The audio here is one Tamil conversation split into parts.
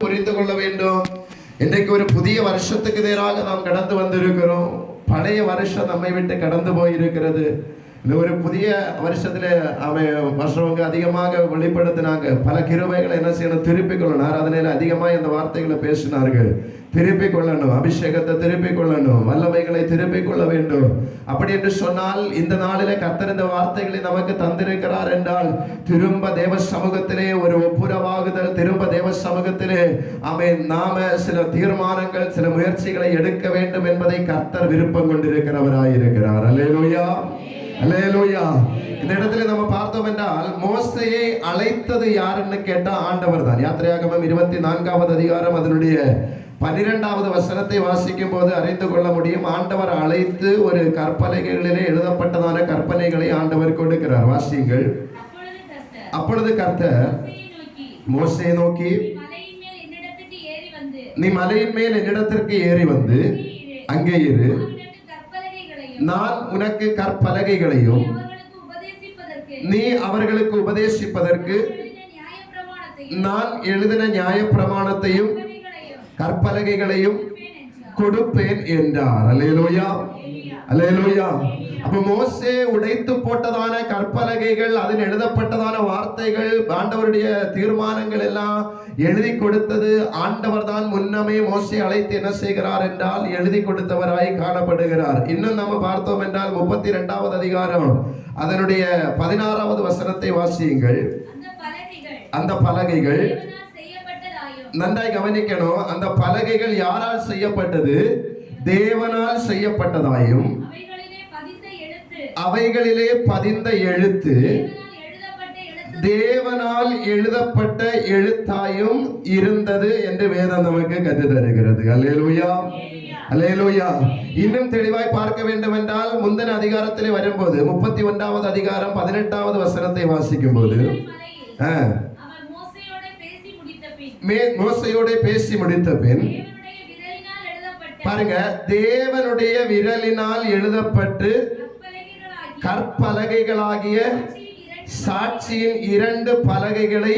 புரிந்து கொள்ள வேண்டும். இன்றைக்கு ஒரு புதிய வருஷத்துக்கு நேராக நாம் கடந்து வந்திருக்கிறோம். பழைய வருஷம் நம்மை விட்டு கடந்து போயிருக்கிறது. இந்த ஒரு புதிய வருஷத்துல வருஷவங்க அதிகமாக வெளிப்படுத்தினாங்க. பல கிருபைகளை என்ன செய்யணும், திருப்பிக் கொள்ளணும். ஆராதனையில அதிகமாக இந்த வார்த்தைகளை பேசினார்கள். திருப்பிக் கொள்ளணும், அபிஷேகத்தை திருப்பிக் கொள்ளணும், வல்லமைகளை திருப்பிக் கொள்ள வேண்டும். அப்படி என்று சொன்னால் இந்த நாளில கர்த்தர் இந்த வார்த்தைகளை நமக்கு தந்திருக்கிறார் என்றால் திரும்ப தேவ சமூகத்திலே ஒரு ஒப்புரவாகுதல், திரும்ப தேவ சமூகத்திலே நாம சில தீர்மானங்கள், சில முயற்சிகளை எடுக்க வேண்டும் என்பதை கர்த்தர் விருப்பம் கொண்டிருக்கிறவராயிருக்கிறார். அல்லேலூயா, அல்லேலூயா. இந்த இடத்துல நம்ம பார்த்தோம் என்றால் மோசேயை அழைத்தது யாருன்னு கேட்டா ஆண்டவர் தான். யாத்திரையாகமம் 24வது அதிகாரம் அதனுடைய 12வது வசனத்தை வாசிக்கும் போது அறிந்து கொள்ள முடியும். ஆண்டவர் அழைத்து ஒரு கற்பனைகளிலே எழுதப்பட்டதான கற்பனைகளை ஆண்டவர் கொடுக்கிறார். வாசியுங்கள். அப்பொழுது கர்த்தர் மோசேயை நோக்கி, நீ மலையின் மேல் என்னிடத்திற்கு ஏறி வந்து அங்கே இரு. நான் உனக்கு கற்பலகைகளையும் நீ அவர்களுக்கு உபதேசிப்பதற்கு நான் எழுதின நியாய பிரமாணத்தையும் கற்பலகைகளையும் கொடுப்பேன் என்றார். அல்லேலூயா, அல்லேலூயா. அப்ப மோசே உடைத்து போட்டதான கற்பலகைகள், அதில் எழுதப்பட்டதான வார்த்தைகள், ஆண்டவருடைய தீர்மானங்கள் எல்லாம் எழுதி கொடுத்தது ஆண்டவர் தான். முன்னமே மோசே அழைத்து என்ன செய்கிறார் என்றால் எழுதி கொடுத்தவராய் காணப்படுகிறார். இன்னும் நம்ம பார்த்தோம் என்றால் 32வது அதிகாரம் அதனுடைய 16வது வசனத்தை வாசியுங்கள். அந்த பலகைகள் நன்றாய் கவனிக்கணும். அந்த பலகைகள் யாரால் செய்யப்பட்டது? தேவனால் செய்யப்பட்டதாயும் அவைகளிலே பதிந்த எழுத்து தேவனால் எழுதப்பட்ட எழுத்தாயும் இருந்தது என்று வேதம் நமக்கு கற்று தருகிறது. அல்லேலூயா, அல்லேலூயா. இன்னும் தெளிவாய் பார்க்க வேண்டும் என்றால் முந்தின அதிகாரத்திலே வரும்போது 31வது அதிகாரம் 18வது வசனத்தை வாசிக்கும் போது மோசையோட பேசி முடித்த பின் பாருங்க, தேவனுடைய விரலினால் எழுதப்பட்டு கற்பலகைகளாகிய சாட்சியின் 2 பலகைகளை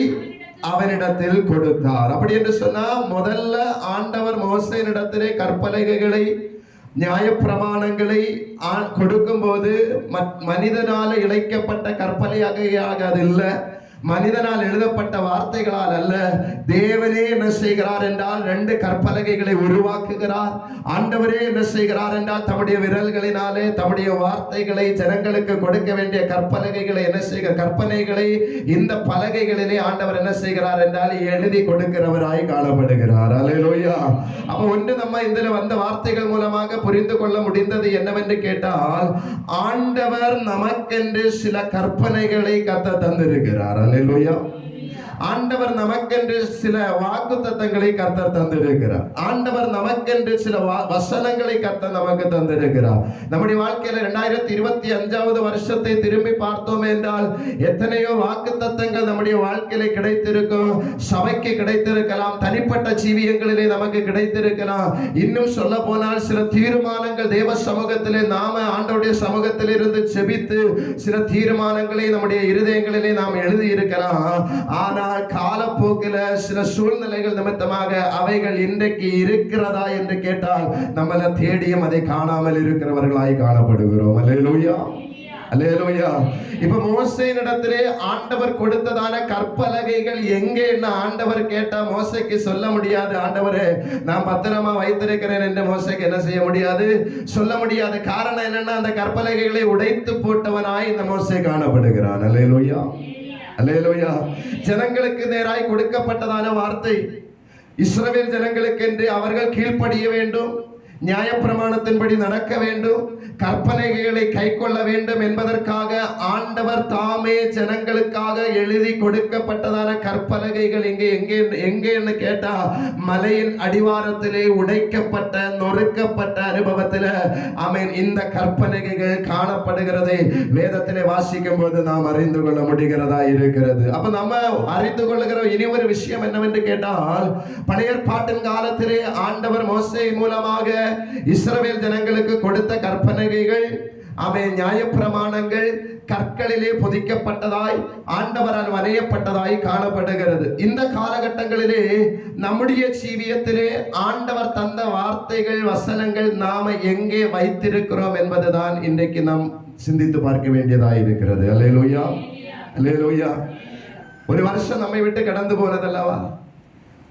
அவனிடத்தில் கொடுத்தார். அப்படி என்று சொன்னா முதல்ல ஆண்டவர் மோசேயினிடத்திலே கற்பலகைகளை, நியாயப்பிரமாணங்களை கொடுக்கும் போது மனிதனால இழைக்கப்பட்ட கற்பனையாக அது இல்லை, மனிதனால் எழுதப்பட்ட வார்த்தைகளால் அல்ல. தேவனே என்ன செய்கிறார் என்றால் 2 கற்பலகைகளை உருவாக்குகிறார். ஆண்டவரே என்ன செய்கிறார் என்றால் தம்முடைய விரல்களினாலே தம்முடைய வார்த்தைகளை ஜனங்களுக்கு கொடுக்க வேண்டிய கற்பலகைகளை என்ன செய்கிற கற்பனைகளை இந்த பலகைகளிலே ஆண்டவர் என்ன செய்கிறார் என்றால் எழுதி கொடுக்கிறவராய் காணப்படுகிறார். அல்லேலூயா. அப்ப ஒன்று நம்ம இதில் வந்த வார்த்தைகள் மூலமாக புரிந்து கொள்ள முடிந்தது என்னவென்று கேட்டால் ஆண்டவர் நமக்கென்று சில கற்பனைகளை கத்த தந்திருக்கிறார். அல்லேலூயா. ஆண்டவர் நமக்கென்று சில வாக்குத்தத்தங்களை கர்த்தர் தந்திருக்கிறார். ஆண்டவர் நமக்கென்று சில வசனங்களை கர்த்தர் நமக்கு தந்திருக்கிறார். நம்முடைய வாழ்க்கையில 2025வது வருஷத்தை திரும்பி பார்த்தோம் என்றால் எத்தனையோ வாக்குத்தத்தங்கள் நம்முடைய வாழ்க்கையில கிடைத்திருக்கும். சபைக்கு கிடைத்திருக்கலாம், தனிப்பட்ட ஜீவியங்களிலே நமக்கு கிடைத்திருக்கலாம். இன்னும் சொல்ல போனால் சில தீர்மானங்கள் தேவ சமூகத்திலே நாம ஆண்டவருடைய சமூகத்தில் இருந்து செபித்து சில தீர்மானங்களை நம்முடைய இருதயங்களிலே நாம் எழுதி இருக்கலாம். ஆனா காலப்போக்கில் சில சூழ்நிலைகள் நிமித்தமாக அவைகள் இன்றைக்கு இருக்கிறதா என்று கேட்டால் நம்மள தேடியும் அதை காணாமல் இருக்கிறவர்களாய் காணப்படுகிறோம். அல்லேலூயா, அல்லேலூயா. இப்ப மோசேயினிடத்திலே ஆண்டவர் கொடுத்ததான கற்பலகைகள் எங்கே என்ன ஆண்டவர் கேட்டா மோசேக்கு சொல்ல முடியாது. ஆண்டவரே நான் பத்திரமா வைத்திருக்கிறேன் என்று மோசேக்கு என்ன செய்ய முடியாது, சொல்ல முடியாது. காரணம் என்னன்னா அந்த கற்பலகைகளை உடைத்து போட்டவனாய் இந்த மோசே காணப்படுகிறான். அல்லேலூயா, அல்லேலூயா. ஜனங்களுக்கு நேராய் கொடுக்கப்பட்டதான வார்த்தை இஸ்ரவேல் ஜனங்களுக்கு என்று அவர்கள் கீழ்ப்படிய வேண்டும், நியாயப்பிரமாணத்தின்படி நடக்க வேண்டும், கற்பனைகளை கைக்கொள்ள வேண்டும் என்பதற்காக ஆண்டவர் தாமே ஜனங்களுக்காக எழுதி கொடுக்கப்பட்டதான கற்பலகைகள் எங்கே கேட்டா மலையின் அடிவாரத்திலே உடைக்கப்பட்ட நொறுக்கப்பட்ட அனுபவத்தில் இந்த கற்பனைகள் காணப்படுகிறதை வேதத்திலே வாசிக்கும் போது நாம் அறிந்து கொள்ள முடிகிறதா இருக்கிறது. அப்ப நம்ம அறிந்து கொள்ளுகிற இனி ஒரு விஷயம் என்னவென்று கேட்டால் பழைய ஏற்பாட்டின் காலத்திலே ஆண்டவர் மோசே மூலமாக இஸ்ரவேல் ஜனங்களுக்கு கொடுத்த கற்பனைகள் நியாயப்பிரமாணங்கள் கற்களிலே பொதிக்கப்பட்டதாய் ஆண்டவரால் வரையப்பட்டதாய் காணப்படுகிறது. இந்த காலகட்டங்களிலே நம்முடைய ஜீவியத்திலே ஆண்டவர் தந்த வார்த்தைகள், வசனங்கள் நாம எங்கே வைத்திருக்கிறோம் என்பதுதான் இன்றைக்கு நாம் சிந்தித்து பார்க்க வேண்டியதாய் இருக்கிறது. அல்லேலூயா, அல்லேலூயா. ஒரு வருஷம் நம்மை விட்டு கடந்து போனதல்லவா?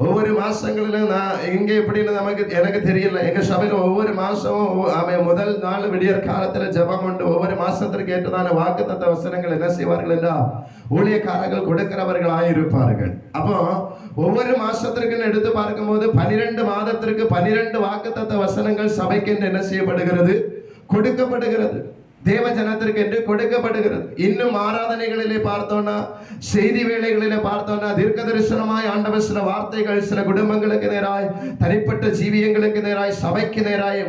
ஒவ்வொரு மாசங்களிலும் நான் இங்க எப்படின்னு எனக்கு தெரியல. எங்க சபையில ஒவ்வொரு மாசமும் முதல் நாள் விடியற் காலத்துல ஜெபம் உண்டு. ஒவ்வொரு மாசத்திற்கு ஏற்றதான வாக்குத்தத்த வசனங்கள் என்ன செய்வார்கள் என்றா ஊழியக்காரர்கள் கொடுக்கிறவர்களாய் இருப்பார்கள். அப்போ ஒவ்வொரு மாசத்திற்கு எடுத்து பார்க்கும்போது 12 மாதத்திற்கு 12 வாக்குத்தத்த வசனங்கள் சபைக்கு என்று என்ன செய்யப்படுகிறது, கொடுக்கப்படுகிறது. தேவ ஜனத்திற்கு என்று கொடுக்கப்படுகிறது. இன்னும் ஆராதனைகளிலே பார்த்தோம்னா, செய்தி வேளைகளிலே பார்த்தோம்னா, தீர்க்க தரிசனமாய் ஆண்டவர் சில வார்த்தைகள் சில குடும்பங்களுக்கு நேராய், தனிப்பட்ட ஜீவியங்களுக்கு நேராய், சபைக்கு நேராய்,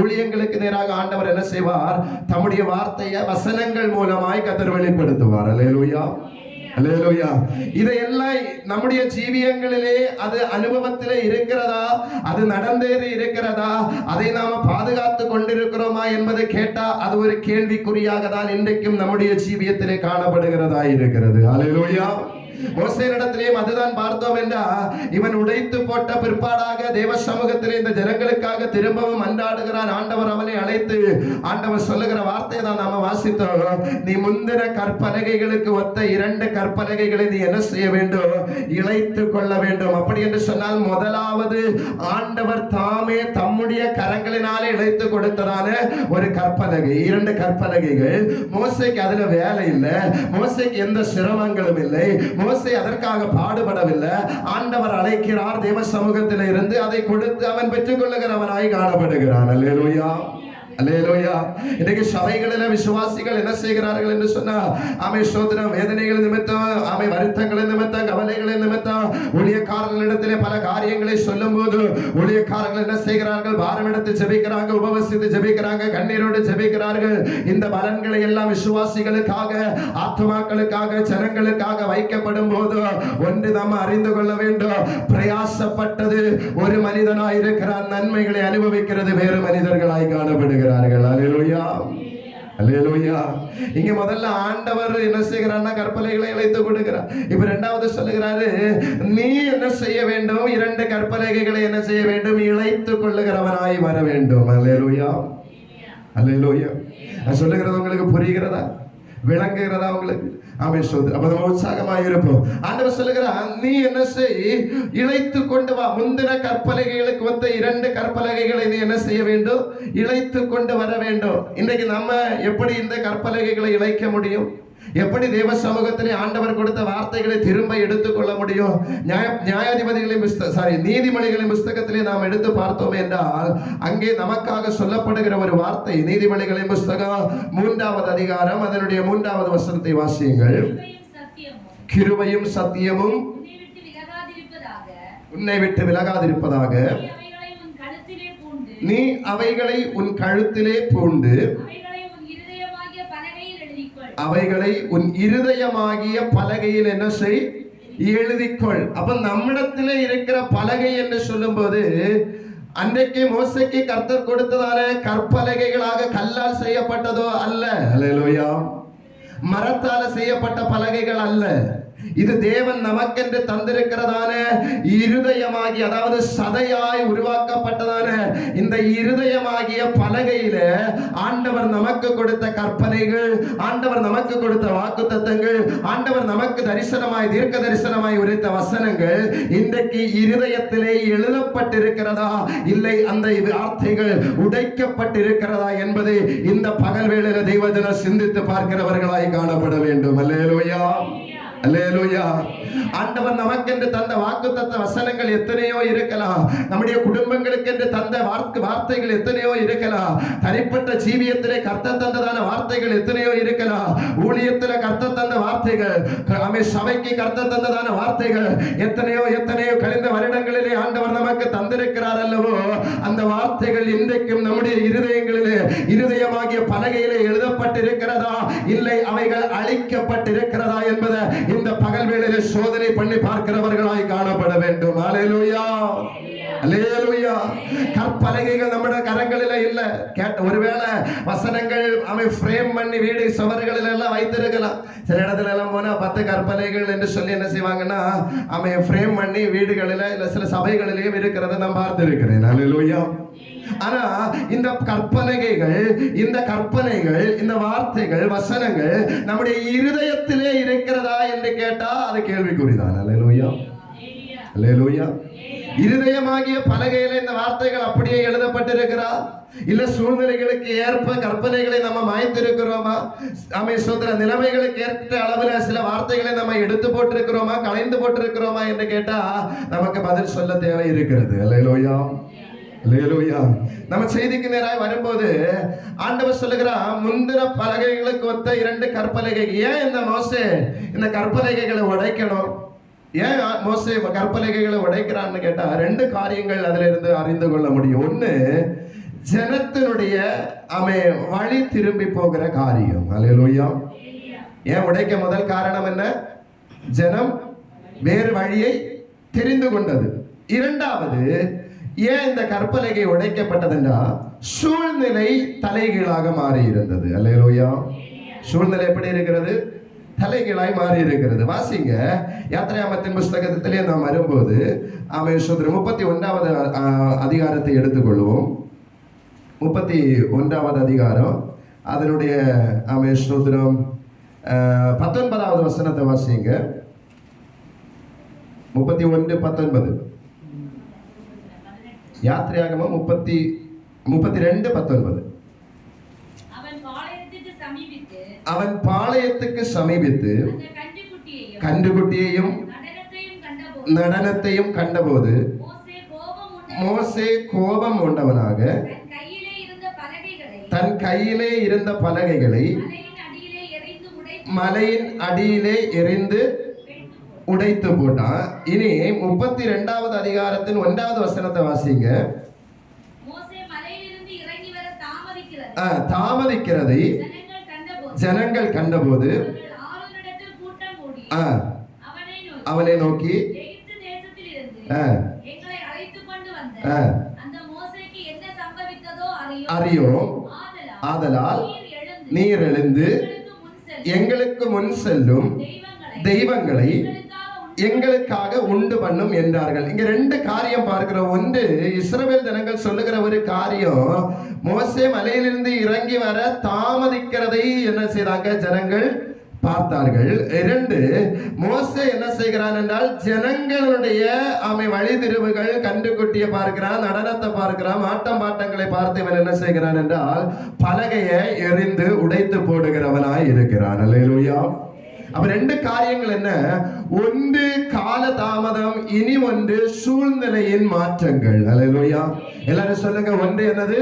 ஊழியங்களுக்கு நேராக ஆண்டவர் என்ன செய்வார், தம்முடைய வார்த்தையை வசனங்கள் மூலமாய் கர்த்தர் வெளிப்படுத்துவார். அல்லேலூயா, அல்லேலூயா. இதையெல்லாம் நம்முடைய ஜீவியங்களிலே அது அனுபவத்திலே இருக்கிறதா, அது நடந்தேறி இருக்கிறதா, அதை நாம பாதுகாத்து கொண்டிருக்கிறோமா என்பதை கேட்டா அது ஒரு கேள்விக்குறியாக தான் இன்றைக்கும் நம்முடைய ஜீவியத்திலே காணப்படுகிறதா இருக்கிறது. அல்லேலூயா. மோசேயிடத்திலேயும் அதுதான் பார்த்தோம் என்றா, இவன் உடைத்து போட்ட பிற்பாடாக தேவ சமூகத்திலே இந்த ஜனங்களுக்காக திரும்பவும் அன்றாடுகிறான். ஆண்டவர் அவனை அழைத்து ஆண்டவர் சொல்லுகிற வார்த்தையை தான் நாம வாசித்தோம். நீ முந்தின கற்பலகைகளுக்கு ஒத்த 2 கற்பலகைகளை நீ என்ன செய்ய வேண்டும், இழைத்து கொள்ள வேண்டும். அப்படி என்று சொன்னால் முதலாவது ஆண்டவர் தாமே தம்முடைய கரங்களினாலே இழைத்து கொடுத்ததான ஒரு கற்பலகை, 2 கற்பலகைகள். மோசேக்கு அதுல வேலை இல்லை, மோசேக்கு எந்த சிரமங்களும் இல்லை, மோசே அதற்காக பாடுபடவில்லை. ஆண்டவர் அழைக்கிறார், தேவ சமூகத்தில் இருந்து அதை கொடுத்து அவன் பெற்றுக் கொள்ளுகிறவனாய் காணப்படுகிறான். அல்லேலூயா, அல்லேலூயா. இன்னைக்கு சபைகளில் விசுவாசிகள் என்ன செய்கிறார்கள் என்று சொன்னா, ஸ்தோத்திரம், வேதனைகள் நிமித்தம், வருத்தங்களின் நிமித்தம், கவலைகளின் நிமித்தம் ஊழியக்காரர்களிடத்திலே பல காரியங்களை சொல்லும் போது ஊழியக்காரர்கள் என்ன செய்கிறார்கள், பாரம் எடுத்து ஜெபிக்கிறாங்க, உபவசித்து ஜெபிக்கிறாங்க, கண்ணீரோடு ஜெபிக்கிறார்கள். இந்த பலன்களை எல்லாம் விசுவாசிகளுக்காக, ஆத்மாக்களுக்காக, ஜனங்களுக்காக வைக்கப்படும் போது ஒன்று நாம் அறிந்து கொள்ள வேண்டும், பிரயாசப்பட்டது ஒரு மனிதனாய் இருக்கிறார், நன்மைகளை அனுபவிக்கிறது வேறு மனிதர்களாய் காணப்படுகிறார். அல்லேலூயா, அல்லேலூயா. இங்க முதல்ல ஆண்டவர் என்ன செய்கிறார்னா கற்பலைகளை இழைத்து கொடுக்கிறார். இப்ப 2வது சொல்லுகிறாரு, நீ என்ன செய்ய வேண்டும், 2 கற்பலகைகளை என்ன செய்ய வேண்டும், இழைத்து கொள்ளுகிறவனாய் வர வேண்டும். அல்லேலூயா, அல்லேலூயா. நான் சொல்லுகிறது உங்களுக்கு புரிகிறதா, விளங்குகிறதா உங்களுக்கு? அப்ப நம்ம உற்சாகமாக இருப்போம். ஆண்டவர் சொல்லுகிறார், நீ என்ன செய், இழைத்து கொண்டு வா. முந்தின கற்பலகைகளுக்கு ஒத்த 2 கற்பலகைகளை நீ என்ன செய்ய வேண்டும், இழைத்து கொண்டு வர வேண்டும். இன்றைக்கு நம்ம எப்படி இந்த கற்பலகைகளை இழைக்க முடியும்? எப்படி தேவ சமூகத்திலே ஆண்டவர் கொடுத்த வார்த்தைகளை திரும்ப எடுத்துக்கொள்ள முடியும்? நீதிமொழிகளின் புஸ்தகத்திலே நாம் எடுத்து பார்த்தோம் என்றால் அங்கே நமக்காக சொல்லப்படுகிற ஒரு வார்த்தை, நீதிமொழிகளின் புஸ்தகம் 3வது அதிகாரம் அதனுடைய 3வது வசனத்தை வாசியுங்கள். கிருபையும் சத்தியமும் உன்னை விட்டு விலகாதிருப்பதாக, நீ அவைகளை உன் கழுத்திலே பூண்டு அவைகளை உன் இருதயமாகிய பலகையில் என்ன செய், எழுதிக்கொள். அப்ப நம்மிடத்திலே இருக்கிற பலகை என்று சொல்லும் போது அன்றைக்கு மோசேக்கு கர்த்தர் கொடுத்ததான கற்பலகைகளாக கல்லால் செய்யப்பட்டதோ அல்ல, அல்லேலூயா, மரத்தால செய்யப்பட்ட பலகைகள் அல்ல. இது தேவன் நமக்கென்று தந்திருக்கிறதான இருதயமாகி, அதாவது சதையாய் உருவாக்கப்பட்டதான இந்த இருதயமாகிய பலகையில ஆண்டவர் நமக்கு கொடுத்த கற்பனைகள், ஆண்டவர் நமக்கு கொடுத்த வாக்குத்தத்தங்கள், ஆண்டவர் நமக்கு தரிசனமாய், தீர்க்க தரிசனமாய் உரைத்த வசனங்கள் இன்றைக்கு இருதயத்திலே எழுதப்பட்டிருக்கிறதா, இல்லை அந்த வார்த்தைகள் உடைக்கப்பட்டிருக்கிறதா என்பது இந்த பகல் வேளையில தெய்வஜன சிந்தித்து பார்க்கிறவர்களாய் காணப்பட வேண்டும். அல்லேலூயா, அல்லேலூயா. ஆண்டவர் நமக்கென்று தந்த வாக்குத்தத்த வசனங்கள் எத்தனையோ இருக்கலாம், நம்முடைய குடும்பங்களுக்கு என்று தந்த வார்த்தைகள் எத்தனையோ இருக்கலாம், தனிப்பட்ட ஜீவியத்திலே கர்த்தர் தந்ததான வார்த்தைகள் எத்தனையோ இருக்கலாம், ஊழியத்திலே கர்த்தர் தந்த வார்த்தைகள், சபைக்கு கர்த்தர் தந்ததான வார்த்தைகள் எத்தனையோ எத்தனையோ கழிந்த வருடங்களிலே ஆண்டவர் நமக்கு தந்திருக்கிறார் அல்லவோ. அந்த வார்த்தைகள் இன்றைக்கும் நம்முடைய இருதயங்களிலே, இருதயமாகிய பலகையிலே எழுதப்பட்டிருக்கிறதா, இல்லை அவைகள் அழிக்கப்பட்டிருக்கிறதா என்பதை இந்த பகல் வேளையிலே சோதனை பண்ணி பார்க்கிறவர்களாய் காணப்பட வேண்டும். அல்லேலூயா, அல்லேலூயா. கற்பலகைகள் நம்முடைய கரங்களில இல்ல. ஒருவேளை வசனங்கள் அவன் ஃப்ரேம் பண்ணி வீடு சுவர்களில் எல்லாம் வைத்திருக்கலாம். சில இடத்துல எல்லாம் போனா 10 கற்பலைகள் என்று சொல்லி என்ன செய்வாங்கன்னா அவன் ஃப்ரேம் பண்ணி வீடுகளில இல்ல சில சபைகளிலேயும் இருக்கிறத நான் பார்த்திருக்கிறேன். அல்லேலூயா. ஆனா இந்த கற்பனைகள், இந்த கற்பனைகள், இந்த வார்த்தைகள், வசனங்கள் நம்முடைய இருதயத்திலே இருக்கிறதா என்று கேட்டா அது கேள்விக்குறிதான். அல்லேலூயா, அல்லேலூயா. இருதயமாகிய பலகையில இந்த வார்த்தைகள் அப்படியே எழுதப்பட்டிருக்கிறா? இல்ல சூழ்நிலைகளுக்கு ஏற்ப கற்பனைகளை நம்ம மாய்த்திருக்கிறோமா? சோதர நிலைமைகளுக்கு ஏற்ற அளவுல சில வார்த்தைகளை நம்ம எடுத்து போட்டிருக்கிறோமா, கலைந்து போட்டிருக்கிறோமா என்று கேட்டா நமக்கு பதில் சொல்ல தேவை இருக்கிறது. அல்லேலூயா, அல்லேலூயா. நம்ம செய்திக்கு நேராக வரும்போது ஆண்டவர் சொல்லுகிறார், முந்தின பலகைகளுக்கு ஒத்த 2 கற்பலகை. ஏன் இந்த மோசே இந்த கற்பலகைகளை உடைக்கணும்? ஏன் மோசே கற்பலகைகளை உடைக்கிறான்னு கேட்டா 2 காரியங்கள் அதுல இருந்து அறிந்து கொள்ள முடியும். ஒண்ணு, ஜனத்தினுடைய வழி திரும்பி போகிற காரியம். அல்லேலூயா. ஏன் உடைக்க முதல் காரணம் என்ன? ஜனம் வேறு வழியை தெரிந்து கொண்டது. இரண்டாவது, ஏன் இந்த கற்பலகை உடைக்கப்பட்டதுன்னா சூழ்நிலை தலைகீழாக மாறி இருந்தது. அல்லேலூயா. சூழ்நிலை எப்படி இருக்கிறது? தலைகீழாய் மாறி இருக்கிறது. வாசிங்க, யாத்திராகமத்தின் புஸ்தகத்திலே நாம் வரும்போது 31வது அதிகாரத்தை எடுத்துக்கொள்வோம். 31வது அதிகாரம் அதனுடைய 19வது வசனத்தை வாசிங்க. 31:19. யாத்திராகமம் 32:19. அவன் பாளையத்துக்கு சமீபித்து கன்றுக்குட்டியையும் நடனத்தையும் கண்டபோது மோசே கோபம் கொண்டவனாக தன் கையிலே இருந்த பலகைகளை மலையின் அடியிலே எறிந்து உடைத்து போட்டான். இனி 32வது அதிகாரத்தின் 1வது வசனத்தை வாசிங்க. தாமதிக்கிறதை ஜனங்கள் கண்டபோது அவனை நோக்கி அறியோம், ஆதலால் நீர் எழுந்து எங்களுக்கு முன் செல்லும் தெய்வங்களை எங்களுக்காக உண்டு பண்ணும் என்றார்கள். இங்க 2 காரியம் பார்க்கிறோம். ஒன்று, இஸ்ரவேல் ஜனங்கள் சொல்லுகிற ஒரு காரியம், மோசே மலையிலிருந்து இறங்கி வர தாமதிக்கிறதை என்ன செய்தாங்க? ஜனங்கள் பார்த்தார்கள். 2, மோசே என்ன செய்கிறான் என்றால் ஜனங்களுடைய வழி திருவுகள், கன்றுக்குட்டியை பார்க்கிறான், நடனத்தை பார்க்கிறான், ஆட்டம் பாட்டங்களை பார்த்து இவன் என்ன செய்கிறான் என்றால் பலகையை எறிந்து உடைத்து போடுகிறவனாய் இருக்கிறான். அல்லேலூயா. அப்ப 2 காரியங்கள் என்ன? ஒன்று கால தாமதம், இனி ஒன்று சூழ்நிலையின் மாற்றங்கள். அல்லேலூயா. எல்லாரும் சொல்லுங்க, ஒன்று என்னது?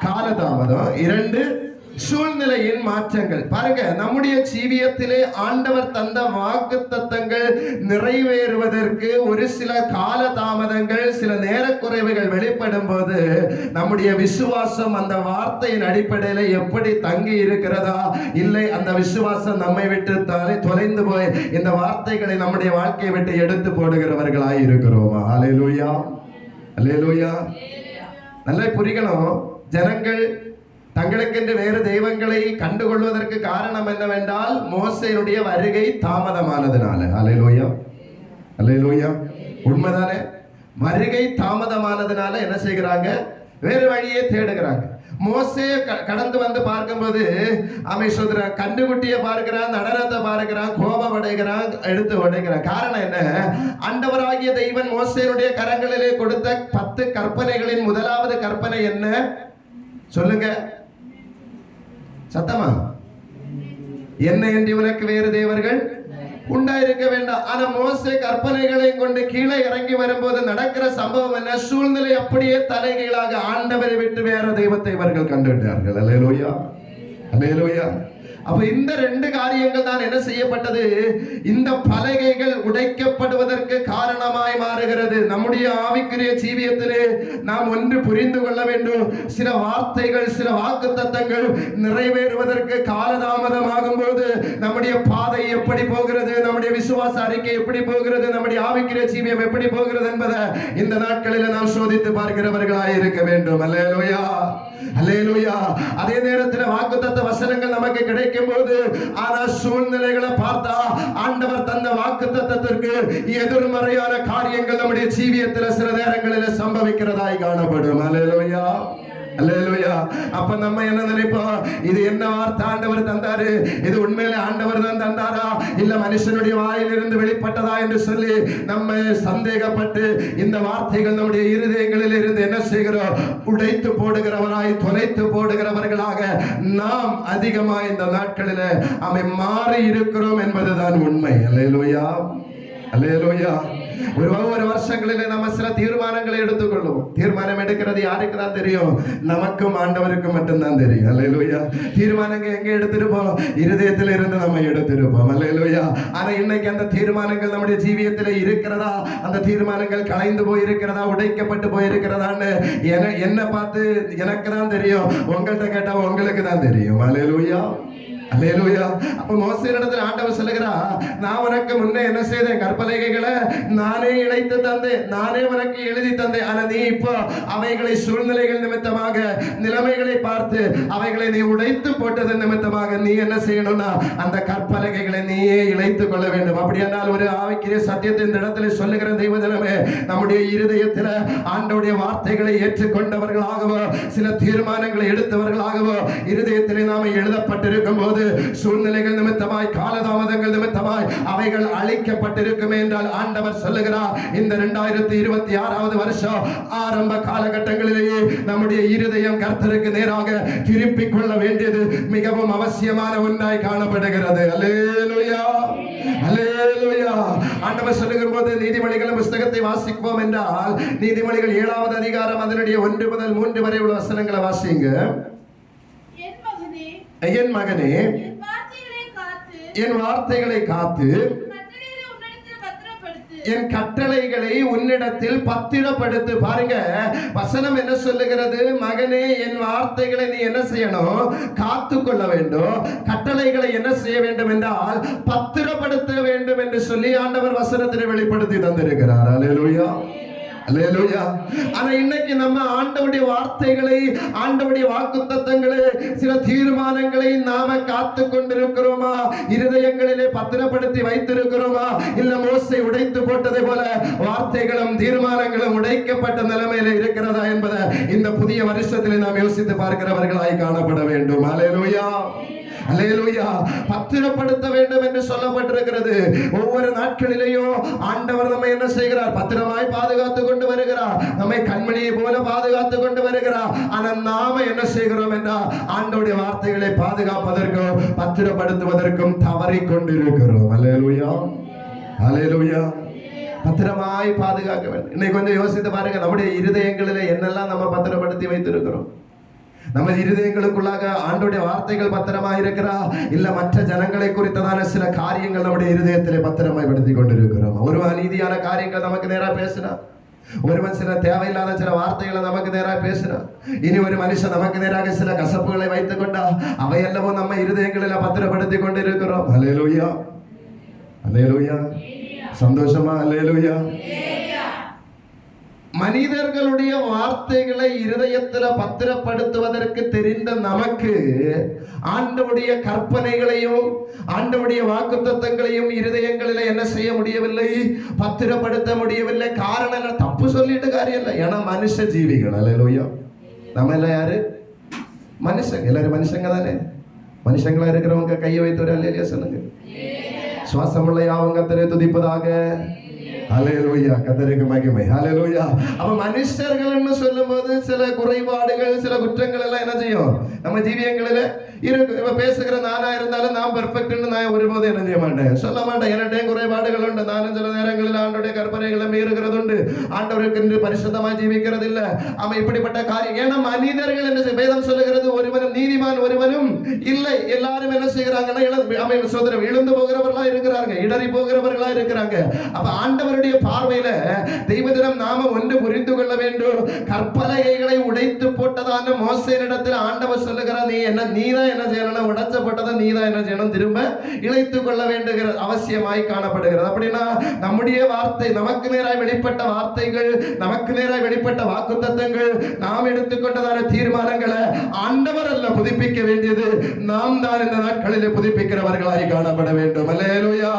கால தாமதம், 2 சூழ்நிலையின் மாற்றங்கள். பாருங்க, நம்முடைய ஜீவியத்திலே ஆண்டவர் தந்த வாக்குத்தத்தங்கள் நிறைவேறுவதற்கு ஒரு சில கால தாமதங்கள், சில நேரக்குறைவுகள் வெளிப்படும் போது நம்முடைய விசுவாசம் அந்த வார்த்தையின் அடிப்படையில் எப்படி தங்கி இருக்கிறதா, இல்லை அந்த விசுவாசம் நம்மை விட்டு தொலைந்து போய் இந்த வார்த்தைகளை நம்முடைய வாழ்க்கையை விட்டு எடுத்து போடுகிறவர்களாய் இருக்கிறோமா? அல்லேலூயா, அல்லேலூயா. நல்லா புரிக்கணும். ஜனங்கள் தங்களுக்கென்று வேறு தெய்வங்களை கண்டுகொள்வதற்கு காரணம் என்னவென்றால் மோசேயுடைய வருகை தாமதமானதுனால. அல்லேலூயா, அல்லேலூயா. உண்மைதானே? வருகை தாமதமானதுனால என்ன செய்கிறாங்க? வேறு வழியே தேடுகிறாங்க. மோசே கடந்து வந்து பார்க்கும்போது சொல்ற கன்றுக்குட்டியை பார்க்கிறான், நடனத்தை பார்க்கிறான், கோபம் அடைகிறான், எடுத்து உடைக்கிறான். காரணம் என்ன? ஆண்டவராகிய தெய்வன் மோசேயுடைய கரங்களிலே கொடுத்த 10 கற்பனைகளின் முதலாவது கற்பனை என்ன? சொல்லுங்க சத்தமா. என்ன என்று உனக்கு வேறு தேவர்கள் உண்டாயிருக்க வேண்டாம். ஆனா மோசே கற்பனைகளை கொண்டு கீழே இறங்கி வரும்போது நடக்கிற சம்பவம் என்ன? சூழ்நிலை அப்படியே தலைகீழாக ஆண்டவரை விட்டு வேற தெய்வத்தை இவர்கள் கண்டுவிட்டார்கள். அல்லேலூயா, அல்லேலூயா. அப்ப இந்த ரெண்டு காரியங்கள் தான் என்ன செய்யப்பட்டது, இந்த பலகைகள் உடைக்கப்படுவதற்கு காரணமாய் மாறுகிறது. நம்முடைய ஆவிக்குரிய ஜீவியத்திலே நாம் ஒன்று புரிந்து கொள்ள வேண்டும். சில வார்த்தைகள், சில வாக்குத்தத்தங்கள் நிறைவேறுவதற்கு காலதாமதமாகும் போது நம்முடைய பாதை எப்படி போகிறது, நம்முடைய விசுவாச அறிக்கை எப்படி போகிறது, நம்முடைய ஆவிக்குரிய ஜீவியம் எப்படி போகிறது என்பதை இந்த நாட்களில் நாம் சோதித்து பார்க்கிறவர்களாய் இருக்க வேண்டும். அல்லேலூயா, அல்லேலூயா. அதே நேரத்தில் வாக்குத்தத்த வசனங்கள் நமக்கு கிடைக்கும் போது ஆனா சூழ்நிலைகளை பார்த்தா ஆண்டவர் தந்த வாக்குத்தத்தத்திற்கு எதிர்மறையான காரியங்கள் நம்முடைய ஜீவியத்தில் சில நேரங்களில் சம்பவிக்கிறதாய் காணப்படும். அல்லேலூயா, அல்லேலூயா. அப்ப நம்ம என்ன நினைப்போம், இது என்ன வார்த்தை ஆண்டவர் தந்தாரு, இது உண்மையிலே ஆண்டவர் தான் தந்தாரா இல்ல மனுஷனுடைய வாயிலிருந்து வெளிப்பட்டதா என்று சொல்லி நம்ம சந்தேகப்பட்டு இந்த வார்த்தைகள் நம்முடைய இருதயங்களில் இருந்து என்ன செய்கிறோம், உடைத்து போடுகிறவராய், தொலைத்து போடுகிறவர்களாக நாம் அதிகமா இந்த நாட்களில் அவை மாறி இருக்கிறோம் என்பதுதான் உண்மை. அல்லேலூயா, அல்லேலூயா. ஒவ்வொரு வருஷங்களிலே நம்ம சில தீர்மானங்களை எடுத்துக்கொள்ளும். தீர்மானம் எடுக்கிறது யாருக்கு தான் தெரியும், நமக்கும் ஆண்டவருக்கு மட்டும்தான் தெரியும். அல்லேலூயா. தீர்மானங்கள் எங்க எடுத்திருப்போம், இருதயத்தில் இருந்து நம்ம எடுத்திருப்போம். அல்லேலூயா. ஆனா இன்னைக்கு அந்த தீர்மானங்கள் நம்முடைய ஜீவியத்தில் இருக்கிறதா, அந்த தீர்மானங்கள் கலைந்து போய் இருக்கிறதா, உடைக்கப்பட்டு போய் இருக்கிறதான்னு என்ன பார்த்து எனக்கு தான் தெரியும், உங்கள்கிட்ட கேட்டா உங்களுக்கு தான் தெரியும். அல்லேலூயா, அல்லேலூயா. அப்ப மோசேயிடத்தில் ஆண்டவர் சொல்லுகிறார், நான் உனக்கு முன்னே என்ன செய்தேன், கற்பலகைகளை நானே இணைத்து தந்தேன், நானே உனக்கு எழுதி தந்தேன். ஆனா நீ இப்போ அவைகளை சூழ்நிலைகள் நிமித்தமாக, நிலைமைகளை பார்த்து அவைகளை நீ உடைத்து போட்டது நிமித்தமாக நீ என்ன செய்யணும்னா அந்த கற்பலகைகளை நீயே இழைத்துக் கொள்ள வேண்டும். அப்படி என்றால் ஒரு ஆவிக்குரிய சத்தியத்தை இந்த இடத்துல சொல்லுகிற தெய்வஜனமே, நம்முடைய இருதயத்தில் ஆண்டவருடைய வார்த்தைகளை ஏற்றுக்கொண்டவர்களாகவோ, சில தீர்மானங்களை எடுத்தவர்களாகவோ இருதயத்திலே நாம எழுதப்பட்டிருக்கும் போது சூழ்நிலைகள் நிமித்தமாய், காலதாமதங்கள் நிமித்தமாய் அவைகள் அழிக்கப்பட்டிருக்குமே என்றால் ஆண்டவர் சொல்லுகிறார், இந்த 2026வது வருஷம் ஆரம்ப காலகட்டங்களிலேயே நம்முடைய இருதயம் கர்த்தருக்கு நேராக திருப்பிக் கொள்ள வேண்டியது மிகவும் அவசியமான ஒன்றாய் காணப்படுகிறது. அல்லேலூயா, அல்லேலூயா. ஆண்டவர் சொல்லுகிற போது நீதிமொழிகள் புஸ்தகத்தை வாசிப்போம் என்றால் நீதிமொழிகள் 7வது அதிகாரம் அதனுடைய 1 முதல் 3 வரை உள்ள வசனங்களை வாசிங்க. என் மகனே, என் வார்த்தைகளை காத்து என் கட்டளைகளை உன்னிடத்தில் பத்திரப்படுத்து. பாருங்க, வசனம் என்ன சொல்லுகிறது, மகனே என் வார்த்தைகளை நீ என்ன செய்யணும், காத்து கொள்ள வேண்டும். கட்டளைகளை என்ன செய்ய வேண்டும் என்றால் பத்திரப்படுத்த வேண்டும் என்று சொல்லி ஆண்டவர் வசனத்தில் வெளிப்படுத்தி தந்திருக்கிறார். அல்லேலூயா, அல்லேலூயா. ஆனா இன்னைக்கு நம்ம ஆண்டவருடைய வார்த்தைகளை, ஆண்டவருடைய வாக்குத்தத்தங்களை, சில தீர்மானங்களை நாம காத்து கொண்டிருக்கிறோமா, இருதயங்களிலே பத்திரப்படுத்தி வைத்திருக்கிறோமா, இல்ல மோசே உடைத்து போட்டதை போல வார்த்தைகளும் தீர்மானங்களும் உடைக்கப்பட்ட நிலைமையில இருக்கிறதா என்பதை இந்த புதிய வருஷத்திலே நாம் யோசித்து பார்க்கிறவர்களாய் காணப்பட வேண்டும். அல்லேலூயா, அல்லேலூயா. பத்திரப்படுத்த வேண்டும் என்று சொல்லப்பட்டிருக்கிறது. ஒவ்வொரு நாட்களிலேயும் ஆண்டவர் நம்மை என்ன செய்கிறார், பத்திரமாய் பாதுகாத்து கொண்டு வருகிறார், நம்மை கண்மணியை போல பாதுகாத்து கொண்டு வருகிறார். ஆனால் நாம என்ன செய்கிறோம் என்றால் ஆண்டவருடைய வார்த்தைகளை பாதுகாப்பதற்கும் பத்திரப்படுத்துவதற்கும் தவறிக் கொண்டிருக்கிறோம். அல்லேலூயா, அல்லேலூயா. பத்திரமாய் பாதுகாக்க வேண்டும். இன்னைக்கு கொஞ்சம் யோசித்து பாருங்க, நம்முடைய இருதயங்களில் என்னெல்லாம் நம்ம பத்திரப்படுத்தி வைத்திருக்கிறோம். நம்ம இருதயங்களுக்குள்ளாக ஆண்டவருடைய வார்த்தைகள் பத்திரமாய் இருக்கிறா, இல்ல மற்ற ஜனங்களை குறித்ததான சில காரியங்கள் நம்முடைய இருதயத்திலே பத்திரமாய் படுத்தி கொண்டிருக்கிறோம். ஒரு அநீதியான காரியங்கள் நமக்கு நேரா பேசுறா, ஒருவன் சில தேவையில்லாத சில வார்த்தைகளை நமக்கு நேராக பேசுறான், இனி ஒரு மனுஷன் நமக்கு நேராக சில கசப்புகளை வைத்துக் கொண்டா அவையெல்லாம் நம்ம இருதயங்களில் பத்திரப்படுத்தி கொண்டு இருக்கிறோம். அல்லேலூயா, அல்லேலூயா. சந்தோஷமா? அல்லேலூயா. மனிதர்களுடைய வார்த்தைகளை இருதயத்தில் பத்திரப்படுத்துவதற்கு தெரிந்த நமக்கு ஆண்டவருடைய கற்பனைகளையும் ஆண்டவருடைய வாக்குத்தத்தங்களையும் இருதயங்களில் என்ன செய்ய முடியவில்லை, பத்திரப்படுத்த முடியவில்லை. காரணம் தப்பு சொல்லிட்டு காரியம் இல்லை, ஏன்னா மனுஷ ஜீவிகள். அல்லேலூயா. நம்ம எல்லாம் யாரு? மனுஷங்க. எல்லாரும் மனுஷங்க தானே. மனுஷங்களா இருக்கிறவங்க கையை வைத்து ஒரு அல்லேலூயா சொல்லுங்க. சுவாசமுள்ள அவங்க துதிப்பதாக. ஹல்லேலூயா, கர்த்தருக்கு மகிமை. ஹல்லேலூயா. அப்ப மனுஷர்கள்னு சொல்லும்போது சில குறைபாடுகள், சில குற்றங்கள் எல்லாம் என்ன செய்யும் நம்ம ஜீவியங்களில இருக்கு. இப்ப பேசுகிற நானா இருந்தாலும் நான் பெர்ஃபெக்ட்னு நான் ஒருபோதும் என்ன செய்ய மாட்டேன், சொல்ல மாட்டேன். என்னுடைய குறைபாடுகள் உண்டு. நானும் சில நேரங்களில் ஆண்டோடைய கற்பனைகளை மீறுகிறது உண்டு. ஆண்டவருக்கு என்று பரிசுத்தமா ஜீவிக்கிறது இல்ல. அவன் இப்படிப்பட்ட காரியம். ஏன்னா மனிதர்கள் என்ன வேதம் சொல்லுகிறது, ஒருவனும் நீதிமான் ஒருவனும் இல்லை. எல்லாரும் என்ன செய்கிறாங்கன்னா சோதனை இழந்து போகிறவர்களா இருக்கிறாங்க, இடறி போகிறவர்களா இருக்கிறாங்க. அப்ப ஆண்டவருடைய பார்வையில தெய்வத்திடம் நாம ஒன்று புரிந்து கொள்ள வேண்டும். கற்பலகைகளை உடைத்து போட்டதான மோசேனிடத்தில் ஆண்டவர் சொல்லுகிறார், நீதான் என்ன செய்யணும், உடைச்சப்பட்டதை நீதான் என்ன செய்யணும், திரும்ப இழைத்துக் கொள்ள வேண்டுகிற அவசியமாய் காணப்படுகிறது. அப்படின்னா நம்முடைய வார்த்தை, நமக்கு நேராய் வெளிப்பட்ட வார்த்தைகள், நமக்கு நேராய் வெளிப்பட்ட வாக்குத்தத்தங்கள், நாம் எடுத்துக்கொண்டதான தீர்மானங்களை ஆண்டவர் அல்ல புதுப்பிக்க வேண்டியது, நாம் தான் இந்த நாட்களிலே புதுப்பிக்கிறவர்களாய் காணப்பட வேண்டும். அல்லேலூயா.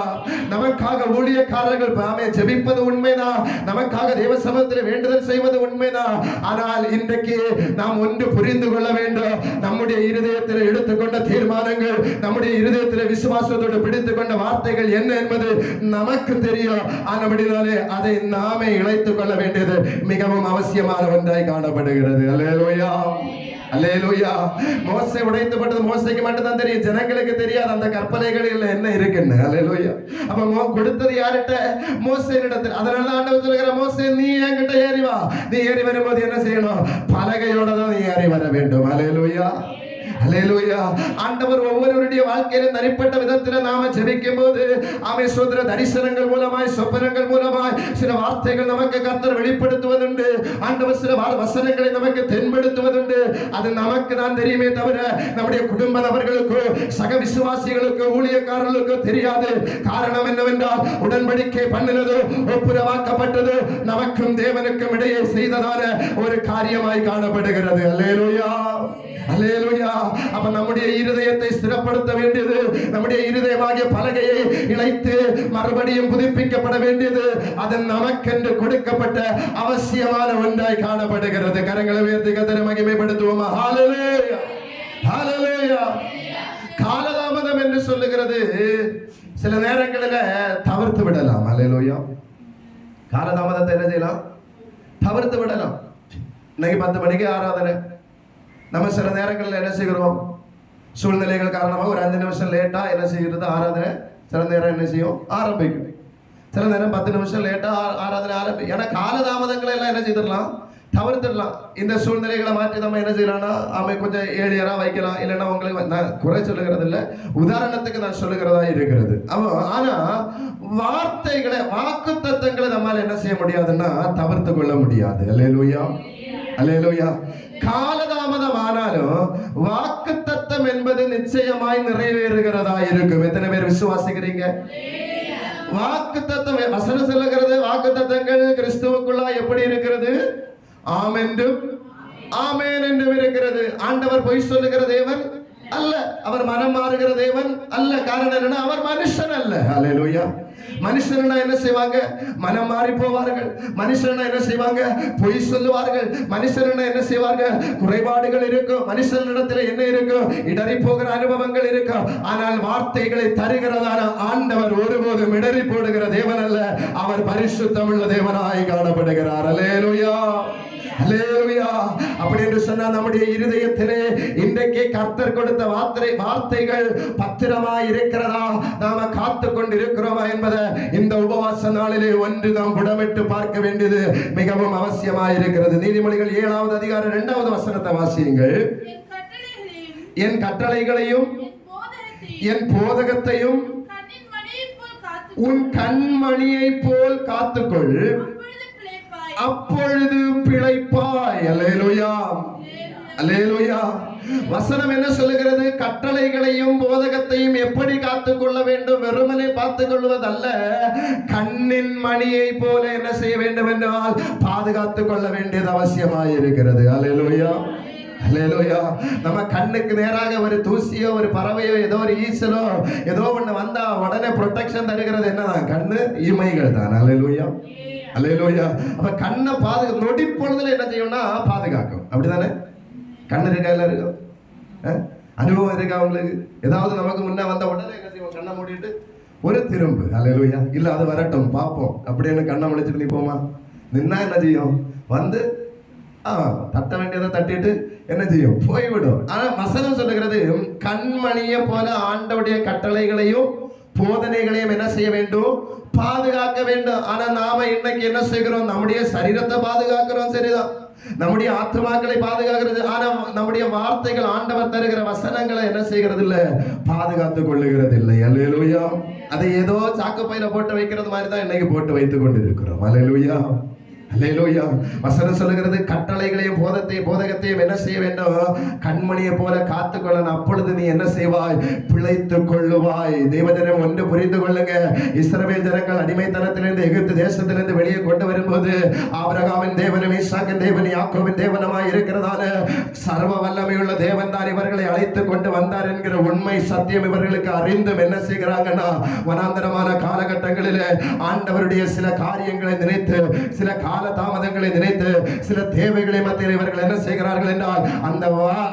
நமக்காக ஊழியக்காரர்கள் ஜெபிப்பது உண்மைதான், நமக்காக தேவ சமூகத்தில் வேண்டுதல் செய்வது உண்மைதான். ஆனால் இன்றைக்கு நாம் ஒன்று புரிந்து கொள்ள வேண்டும். நம்முடைய இருதயத்தில் எடுத்துக்கொண்ட தீர்மானங்கள், நம்முடைய இருதயத்தில் விசுவாசத்தோடு பிடித்துக் கொண்ட வார்த்தைகள் என்ன என்பது நமக்கு தெரியும். ஆனபடினாலே அதை நாமே இழைத்துக் கொள்ள வேண்டியது மிகவும் அவசியமான ஒன்றாய் காணப்படுகிறது. அல்லேலூயா, அல்லேலூயா. மோசே உடைத்துப்பட்டது மோசேக்கு மட்டும் தான் தெரியும், ஜனங்களுக்கு தெரியாது அந்த கற்பனைகளில் என்ன இருக்குன்னு. அல்லேலூயா. அப்ப கொடுத்தது யார்கிட்ட, மோசேனிடத்தில். அதனால ஆண்டவர் சொல்லுகிற, மோசே நீ என்கிட்ட ஏறி வா. நீ ஏறி வரும்போது என்ன செய்யணும், பலகையோட தான் நீ ஏறி வர வேண்டும். அல்லேலூயா, அல்லேலூயா. ஆண்டவர் ஒவ்வொருவருடைய வாழ்க்கையிலும் தனிப்பட்ட விதத்தில் நாம ஜெபிக்கும் போது ஆமென் சோதர தரிசனங்கள் மூலமாய், சொப்பனங்கள் மூலமாய் சில வார்த்தைகள் நமக்கு கர்த்தர் வெளிப்படுத்துவதுண்டு. ஆண்டவர் சில வசனங்களை நமக்கு தென்படுத்துவதுண்டு. அது நமக்கு தான் தெரியுமே தவிர நம்முடைய குடும்ப நபர்களுக்கு, சக விசுவாசிகளுக்கு, ஊழியக்காரர்களுக்கு தெரியாது. காரணம் என்னவென்றால் உடன்படிக்கை பண்ணினது, ஒப்புரவாக்கப்பட்டது நமக்கும் தேவனுக்கும் இடையே செய்ததான ஒரு காரியமாய் காணப்படுகிறது. அல்லேலூயா, அல்லேலூயா. அப்ப நம்முடைய இருதயத்தை ஸ்திரப்படுத்த வேண்டியது, நம்முடைய இருதயமாகிய பலகையை இணைத்து மறுபடியும் புதுப்பிக்கப்பட வேண்டியது, அது நமக்கென்று கொடுக்கப்பட்ட அவசியமான ஒன்றாய் காணப்படுகிறது. கரங்களை உயர்த்தி கர்த்தரை மகிமைப்படுத்துவோம். ஹல்லேலூயா, ஹல்லேலூயா. காலதாமதம் என்று சொல்லுகிறது சில நேரங்களில் தவிர்த்து விடலாம். அல்லேலூயா. காலதாமதத்தை என்ன செய்யலாம், தவிர்த்து விடலாம். இன்னைக்கு 10 மணிக்கு ஆராதனை, நம்ம சில நேரங்களில் என்ன செய்கிறோம், சூழ்நிலைகள் காரணமாக ஒரு 5 நிமிஷம் லேட்டா என்ன செய்கிறது, ஆராதனை சில நேரம் என்ன செய்யும், ஆரம்பிக்கும். சில நேரம் 10 நிமிஷம் லேட்டா ஆராதனை ஆரம்பிக்கும். ஏன்னா காலதாமதங்களை எல்லாம் என்ன செய்திடலாம், தவிர்த்துடலாம். இந்த சூழ்நிலைகளை மாற்றி நம்ம என்ன செய்யலாம்னா, கொஞ்சம் ஏழியரா வைக்கலாம். இல்லைன்னா உங்களுக்கு நான் குறை சொல்லுகிறது இல்லை, உதாரணத்துக்கு நான் சொல்லுகிறதா இருக்கிறது. ஆனா வார்த்தைகளை, வாக்கு தத்தங்களை நம்மால் என்ன செய்ய முடியாதுன்னா தவிர்த்து கொள்ள முடியாது. அல்லேலூயா, அல்லேலூயா. காலதாமதம் ஆனாலும் வாக்கு தத்தம் என்பது நிச்சயமாய் நிறைவேறுகிறதா இருக்கும். எத்தனை பேர் விசுவாசிக்கிறீங்க? வாக்கு தத்தம் வசனம் சொல்லுகிறது, வாக்கு தத்தங்கள் கிறிஸ்துவுக்குள்ளா எப்படி இருக்கிறது, ஆம் என்றும் ஆமேன் என்றும் இருக்கிறது. ஆண்டவர் பொய் சொல்லுகிற தேவன் அல்ல, அவர் மனம் மாறுகிற தேவன் அல்ல. காரணம் என்னன்னா, அவர் மனுஷன் அல்ல. அல்லேலூயா. மனுஷனா என்ன செய்வாங்க, மனம் மாறி போவார்கள். மனுஷனா என்ன செய்வாங்க, பொய் சொல்லுவார்கள். மனுஷனா என்ன செய்வாங்க, குறைபாடுகள் இருக்கும். மனுஷனிடத்தில் என்ன இருக்கும், இடறி போகிற அனுபவங்கள் இருக்கும். ஆனால் வார்த்தைகளை தருகிறதான ஆண்டவர் ஒருபோதும் இடறி போடுகிற தேவன் அல்ல, அவர் பரிசுத்தமுள்ள தேவனாய் காணப்படுகிறார். அல்லேலூயா, அல்லேலூயா. அப்படி என்று சொன்னால் நம்முடைய இருதயத்திலே இன்றைக்கு கர்த்தர் கொடுத்த வார்த்தைகள் பத்திரமாய் இருக்கிறதா, நாம காத்து கொண்டு இருக்கிறோமா என்பதை இந்த உபவாச நாளிலே ஒன்று நாம் புடமிட்டு பார்க்க வேண்டியது மிகவும் அவசியமாய் இருக்கிறது. நீதிமொழிகள் 7வது அதிகாரம் 2வது வசனத்தை வாசியுங்கள். என் கட்டளைகளையும் என் போதகத்தையும் உன் கண்மணியை போல் காத்துக்கொள், அப்பொழுது பிழைப்பாய். அல்லேலூயா, அல்லேலூயா. வசனம் என்ன சொல்லுகிறது, கட்டளைகளையும் போதகத்தையும் எப்படி காத்துக்கொள்ள வேண்டும், வெறுமனே பார்த்துக் கொள்வதல்ல, கண்ணின் மணியை போல என்ன செய்ய வேண்டும் என்றால் பாதுகாத்துக் கொள்ள வேண்டியது அவசியமாய் இருக்கிறது. அல்லேலூயா, அல்லேலூயா. நம்ம கண்ணுக்கு நேராக ஒரு தூசியோ, ஒரு பறவையோ, ஏதோ ஒரு ஈசலோ ஏதோ ஒண்ணு வந்தா உடனே ப்ரொடெக்ஷன் தருகிறது என்னதான், கண்ணு, இமைகள் தான். அல்லேலூயா, அல்லேலூயா. அப்ப கண்ணை நொடி பொழுதுல என்ன செய்யணும்னா பாதுகாக்கும். அப்படிதானே? கண்ணு இருக்கா, எல்லாம் இருக்கும், அனுபவம் இருக்கா உங்களுக்கு? ஏதாவது நமக்கு முன்ன வந்த உடனே என்ன செய்வோம், கண்ணை மூடிட்டு ஒரு திரும்பு. அல்லேலூயா. இல்ல அது வரட்டும் பார்ப்போம் அப்படின்னு கண்ணை முழிச்சிட்டு நிப்போமா? நின்னா என்ன செய்யும்? வந்து தட்ட வேண்டியதை தட்டிட்டு என்ன செய்யும்? போய்விடும். ஆனா வசனம் சொல்லுகிறது, கண்மணியை போல ஆண்டவருடைய கட்டளைகளையும் போதனைகளையும் என்ன செய்ய வேண்டும்? பாதுகாக்க வேண்டும். ஆனா நாம இன்னைக்கு என்ன செய்கிறோம்? நம்முடைய சரீரத்தை பாதுகாக்கிறோம், சரிதான். நம்முடைய ஆத்மாக்களை பாதுகாக்கிறது. ஆனா நம்முடைய வார்த்தைகள், ஆண்டவர் தருகிற வசனங்களை என்ன செய்கிறது இல்ல? பாதுகாத்துக் கொள்ளுகிறது இல்லை. அல்லேலூயா. அதை ஏதோ சாக்கு பையில போட்டு வைக்கிறது மாதிரி தான் இன்னைக்கு போட்டு வைத்துக் கொண்டிருக்கிறோம். அல்லேலூயா. அல்லேலூயா. வசனம் சொல்லுகிறது, கட்டளைகளையும் போதகத்தையும் என்ன செய்ய வேண்டும்? கண்மணியை போல காத்துக்கொள்ளணும். அப்பொழுது நீ என்ன செய்வாய்? பிழைத்துக் கொள்ளுவாய். தேவஜனம் ஒன்று புரிந்து கொள்ளுங்க. இஸ்ரவேல் ஜனங்கள் அடிமைத்தனத்திலிருந்து எகிப்து தேசத்திலிருந்து வெளியே கொண்டு வரும்போது ஆபிரகாமின் தேவனும் ஈசாக்கின் தேவன் யாக்கோபின் தேவனுமாய் இருக்கிறதான சர்வ வல்லமையுள்ள தேவன் தான் இவர்களை அழைத்து கொண்டு வந்தார் என்கிற உண்மை சத்தியம் இவர்களுக்கு அறிந்தும் என்ன செய்கிறாங்கன்னா, வனாந்தரமான காலகட்டங்களில் ஆண்டவருடைய சில காரியங்களை நினைத்து, சில கால தாமதங்களை நினைத்து, சில தேவைகளை மத்தியில் இவர்கள் என்ன செய்கிறார்கள் என்றால், அந்த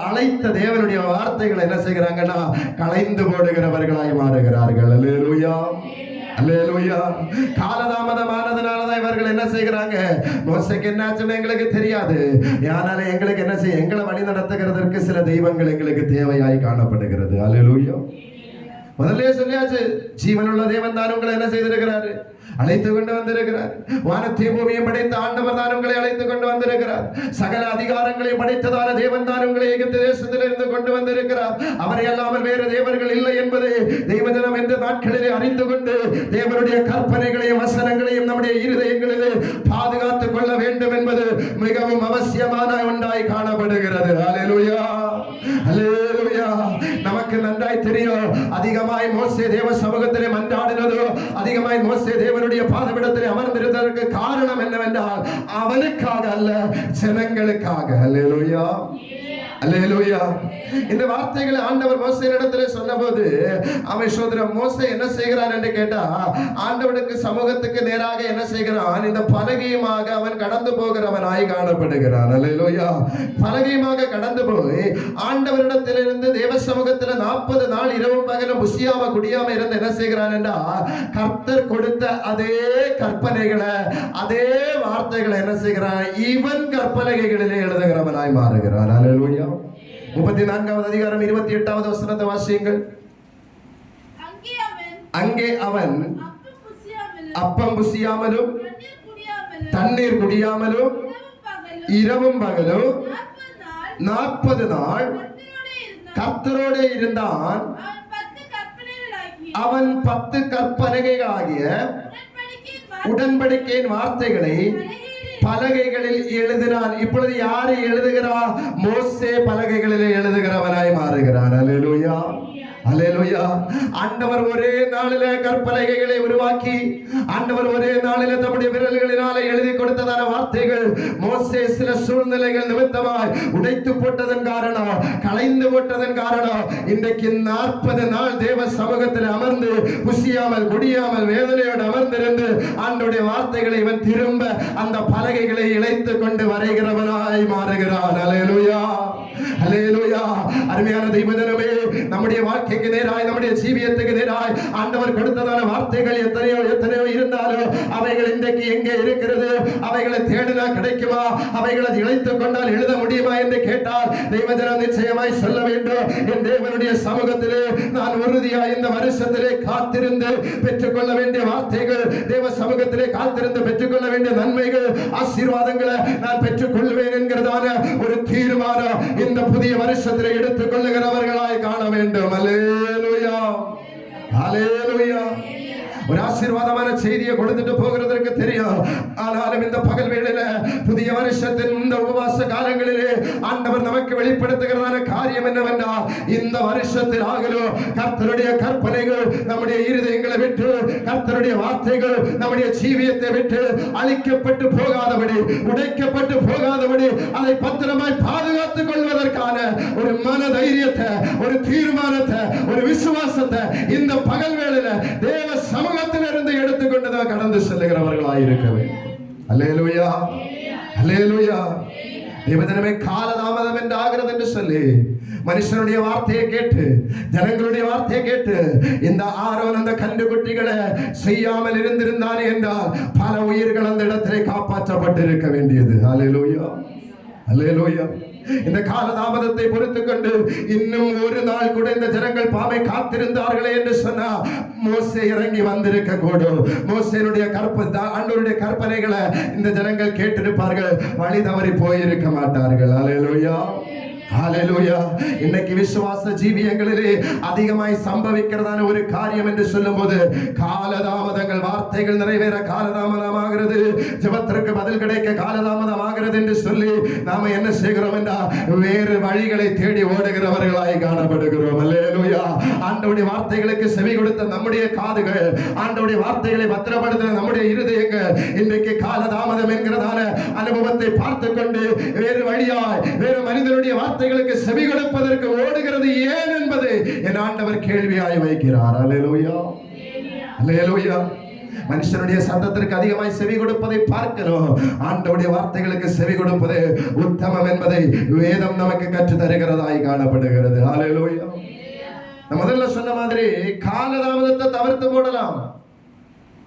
அழைத்த தேவனுடைய வார்த்தைகளை என்ன செய்கிறாங்கன்னா களைந்து போடுகிறவர்களாய் மாறுகிறார்கள். அல்லேலூயா. அல்லேலூயா. காலதாமதமானதுனாலதான் இவர்கள் என்ன செய்கிறாங்க? மோசேக்கு என்னாச்சுன்னு எங்களுக்கு தெரியாது. ஆனாலும் எங்களுக்கு என்ன செய்ய? எங்களை வழி நடத்துகிறதற்கு சில தெய்வங்கள் எங்களுக்கு தேவையாய் காணப்படுகிறது. அல்லேலூயா. முதல்ல சொல்லியாச்சு, ஜீவனுள்ள தேவன் தான் உங்களை என்ன செய்திருக்கிறாரு? அழைத்து கொண்டு வந்திருக்கிறார். வானத்தையும் பூமியையும் படைத்த ஆண்டவர் தான் உங்களை அழைத்து கொண்டு வந்திருக்கிறார். சகல அதிகாரங்களையும் படைத்ததான தேவன் தான் உங்களை எகிப்து தேசத்திலிருந்து கொண்டு வந்திருக்கிறார். அவரை அல்லாமல் வேறு தேவர்கள் இல்லை என்பதை தெய்வஜனம் என்ற நாட்களிலே அறிந்து கொண்டு தேவனுடைய கற்பனைகளையும் வசனங்களையும் நம்முடைய இருதயங்களிலே பாதுகாத்துக் கொள்ள வேண்டும் என்பது மிகவும் அவசியமான ஒன்றாய் காணப்படுகிறது. அல்லேலூயா. அல்லேலூயா. நமக்கு நன்றாய் தெரியும், அதிகமாய் மோசே தேவ சமூகத்திலே மன்றாடினதோ, அதிகமாய் மோசே தேவனுடைய பாதபீடத்திலே அமர்ந்திருந்ததற்கு காரணம் என்னவென்றால், அவனுக்காக அல்ல, ஜனங்களுக்காக. அல்லேலூயா. அல்லேலூயா. இந்த வார்த்தைகளை ஆண்டவர் மோசேயிடத்திலே சொன்னபோது அவன் சோதரன் மோசே என்ன செய்கிறான் என்று கேட்டா, ஆண்டவனுக்கு சமூகத்துக்கு நேராக என்ன செய்கிறான்? இந்த பலகையுமாக அவன் கடந்து போகிறவனாய் காணப்படுகிறான். அல்லேலூயா. பலகையுமாக கடந்து போய் ஆண்டவரிடத்திலிருந்து தேவ சமூகத்தில் 40 நாள் இரவும் பகலும் புசியாம குடியாம இருந்து என்ன செய்கிறான் என்றால், கர்த்தர் கொடுத்த அதே கற்பனைகளை, அதே வார்த்தைகளை என்ன செய்கிறான்? இவன் கற்பலகைகளிலே எழுதுகிறவனாய் மாறுகிறான். அல்லேலூயா. 34வது அதிகாரம் 28வது வசனத்தை வாசியுங்கள். அங்கே அவன் அப்பம் புசியாமலும் தண்ணீர் குடியாமலும் இரவும் பகலும் 40 நாள் கர்த்தரோடு இருந்தான். அவன் 10 கற்பனைகளாகிய உடன்படிக்கையின் வார்த்தைகளை பலகைகளில் எழுதினான். இப்பொழுது யாரை எழுதுகிறார்? மோசே பலகைகளில் எழுதுகிறவனாய் மாறுகிறான். அல்லேலூயா. அல்லேலூயா. ஆண்டவர் ஒரே நாளிலே கற்பலகைகளை உருவாக்கி, ஆண்டவர் ஒரே நாளிலே தம்முடைய விரல்களினாலே எழுதி கொடுத்ததான வார்த்தைகள் மோசே சில சூழ்நிலைகள் நிமித்தமாய் உடைத்து போட்டதன் காரணம், களைந்து போட்டதன் காரணம், இன்றைக்கு 40 நாள் தேவ சமூகத்தில் அமர்ந்து புசியாமல் குடியாமல் வேதனையோடு அமர்ந்திருந்து ஆண்டவருடைய வார்த்தைகளை இவன் திரும்ப அந்த பலகைகளை இழைத்து கொண்டு வரைகிறவனாய் மாறுகிறான். அல்லேலூயா. அல்லேலூயா. அருமையான தெய்வஜனமே, நம்முடைய வாழ்க்கைக்கு நேராய், நம்முடைய ஜீவியத்துக்கு நேராய் ஆண்டவர் கொடுத்ததான வார்த்தைகள் எத்தனையோ எத்தனையோ இருந்தாலும் அவைகள் இன்றைக்கு எங்கே இருக்கிறது? அவைகளை தேடினா கிடைக்குமா? அவைகளை இழைத்துக் கொண்டால் எழுத முடியுமா என்று கேட்டால் தெய்வஜனம் நிச்சயமாய் சொல்ல வேண்டும், என் தேவனுடைய சமூகத்திலே நான் உறுதியாய் இந்த வருஷத்திலே காத்திருந்து பெற்றுக்கொள்ள வேண்டிய வார்த்தைகள், தேவ சமூகத்திலே காத்திருந்து பெற்றுக்கொள்ள வேண்டிய நன்மைகள், ஆசீர்வாதங்களை நான் பெற்றுக்கொள்வேன் என்கிறதான ஒரு தீர்மானம் இந்த புதிய வருஷத்திலே எடுத்துக் கொள்ளுகிறவர்களாய் காண வேண்டும். அல்லேலூயா. அல்லேலூயா. ஒரு ஆசீர்வாதமான செய்தியை கொடுத்துட்டு போகிறதற்கு தெரியும். ஆனாலும் இந்த பகல் வேளையில புதிய வருஷத்தின் இந்த உபவாச காலங்களிலே ஆண்டவர் நமக்கு வெளிப்படுத்துகிறதான காரியம் என்னவென்றால், இந்த வருஷத்தில் ஆகலும் கர்த்தருடைய கற்பனைகள் நம்முடைய இருதயங்களை விட்டு, கர்த்தருடைய வார்த்தைகள் நம்முடைய ஜீவியத்தை விட்டு அழிக்கப்பட்டு போகாதபடி, உடைக்கப்பட்டு போகாதபடி அதை பத்திரமாய் பாதுகாத்துக் கொள்வதற்கான ஒரு மன தைரியத்தை, ஒரு தீர்மானத்தை, ஒரு விசுவாசத்தை இந்த பகல் வேளையில தேவ சமூகத்திலிருந்து எடுத்துக்கொண்டுதான் கடந்து செல்லுகிறவர்களாய் இருக்க வேண்டும். அல்லேலூயா. அல்லேலூயா. தேவஜனமே காலதாமதம் என்று ஆகிறது என்று சொல்லி மனுஷனுடைய வார்த்தையை கேட்டு ஜனங்களுடைய வார்த்தையை கேட்டு இந்த ஆரோன் அந்த கன்றுக்குட்டிகளை செய்யாமல் இருந்திருந்தானே என்றால் பல உயிர்கள் அந்த இடத்திலே காப்பாற்றப்பட்டு இருக்க வேண்டியது. அல்லேலூயா, அல்லேலூயா. இந்த காலதாமதத்தை பொறுத்துக் கொண்டு இன்னும் ஒரு நாள் கூட இந்த ஜனங்கள் பாவை காத்திருந்தார்களே என்று சொன்னா மோசே இறங்கி வந்திருக்க கூடும். மோசேனுடைய ஆண்டவருடைய கற்பனைகளை இந்த ஜனங்கள் கேட்டிருப்பார்கள், வழி தவறி போயிருக்க மாட்டார்கள். அல்லேலூயா, ஹalleluya. இன்னைக்கு விசுவாச ஜீவியங்களிலே அதிகமாய் சம்பவிக்கிறதான ஒரு காரியம் என்று சொல்லும்போது காலதாமதங்கள், வார்த்தைகள் நிறைவேற காலதாமதமாகிறது, ஜெபத்திற்கு பதில் கிடைக்க காலதாமதமாகிறது என்று சொல்லி நாம என்ன செய்கிறோம் என்றால் வேறு வழிகளை தேடி ஓடுகிறவர்களாய் காணப்படுகிறோம். அல்லேலூயா. ஆண்டவருடைய வார்த்தைகளுக்கு செவி கொடுத்த நம்முடைய காதுகள், ஆண்டவருடைய வார்த்தைகளை பத்திரப்படுத்த நம்முடைய இருதயங்கள் இன்றைக்கு காலதாமதம் என்கிறதான அனுபவத்தை பார்த்து கொண்டு வேறு வழியாய் வேறு மனிதனுடைய வார்த்தைகளுக்கு செவி கொடுப்பதற்கு ஓடுகிறது ஏன் என்பது என் ஆண்டவர் கேள்வியாய் வைக்கிறார். அல்லேலூயா, அல்லேலூயா. மனுஷனுடைய சத்தத்திற்கு அதிகமாய் செவி கொடுப்பதை பார்க்கிறோம், ஆண்டவருடைய வார்த்தைகளுக்கு செவி கொடுப்பது உத்தமம் என்பதை வேதம் நமக்கு கற்று தருகிறதாய் காணப்படுகிறது. அல்லேலூயா. நான் முதல்ல சொன்ன மாதிரி காலதாமதத்தை தவிர்த்து போடலாம்,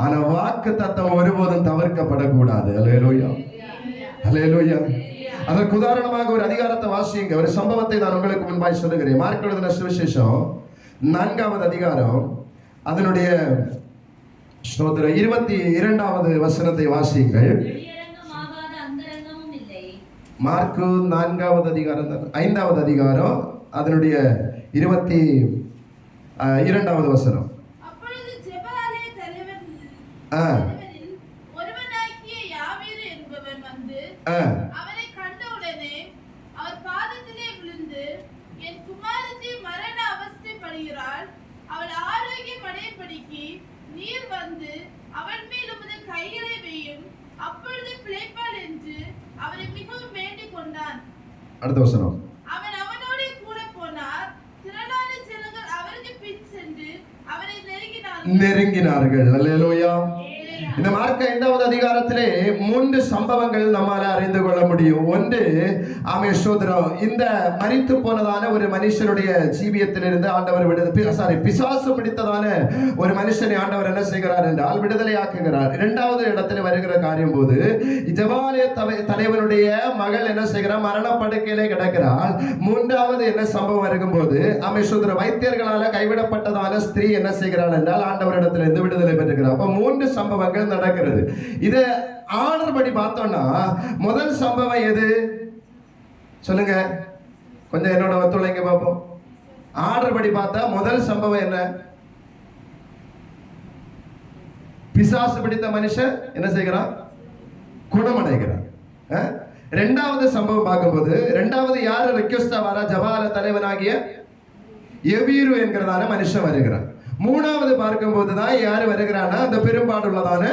ஆனா வாக்கு தத்தம் ஒருபோதும் தவிர்க்கப்படக்கூடாது. அல்லேலூயா, அல்லேலூயா. அதற்கு உதாரணமாக ஒரு அதிகாரத்தை வாசியுங்க. ஒரு சம்பவத்தை நான் உங்களுக்கு முன்பாய் சொல்லுகிறேன். மார்க் எழுதின சுவிசேஷம் 4வது அதிகாரம் அதனுடைய 22வது வசனத்தை வாசியுங்கள். மார்க் 4வது அதிகாரம் 5வது அதிகாரம் அதனுடைய 22வது வசனம். அவரை கண்டவுடனே அவர் பாதத்திலே விழுந்து, என் குமாரத்தி மரண அவஸ்தைப்படுகிறாள், அவள் ஆரோக்கியம் அடையபடிக்கு நீர் வந்து அவள் மேல் உமது கைகளை வையும், அப்பொழுது பிழைப்பாள் என்று அவரை மிகவும் வேண்டிக் கொண்டான். அடுத்த வசனம். அவன் அவனோடு கூட போனார். திரளான ஜனங்கள் அவருக்கு பின் சென்று அவரை நெருங்கினார்கள். அல்லேலூயா. இந்த மார்க் 5வது அதிகாரத்திலே 3 சம்பவங்கள் நம்மால அறிந்து கொள்ள முடியும். ஒன்று, ஆமே சோதரம், இந்த மரித்து போனதான ஒரு மனுஷனுடைய ஜீவியத்திலிருந்து ஆண்டவர் பிசாசு பிடித்ததான ஒரு மனுஷனை ஆண்டவர் என்ன செய்கிறார் என்றால் விடுதலை ஆக்குகிறார். 2வது இடத்துல வருகிற காரியம் போது ஜெபாலய தலைவனுடைய மகள் என்ன செய்கிறார், மரணப்படுக்கையிலே கிடக்கிறாள். 3வது என்ன சம்பவம் இருக்கும்போது ஆமே சோதரம், வைத்தியர்களால கைவிடப்பட்டதான ஸ்திரீ என்ன செய்கிறாள் என்றால் ஆண்டவரிடத்திலிருந்து விடுதலை பெறுகிறார். அப்ப 3 சம்பவங்கள் நடக்கிறது. இத ஆர்டர் படி பார்த்தோம்னா முதல் சம்பவம் எது சொல்லுங்க, கொஞ்சம் என்னோட ஒத்துழைங்க பார்ப்போம். ஆர்டர் படி பார்த்தா முதல் சம்பவம் என்ன? பிசாசு பிடித்த மனுஷன் என்ன செய்கிறான், குணமடைகிறான். 2வது சம்பவம் பார்க்கும்போது 2வது யாரு ரெக்வெஸ்டா வர, ஜபால தலைவனாகிய எவீரு என்கிறதான மனுஷன் வருகிறான். 3வது பார்க்கும்போது தான் யாரு வருகிறான்னா அந்த பெரும்பாடுள்ளதான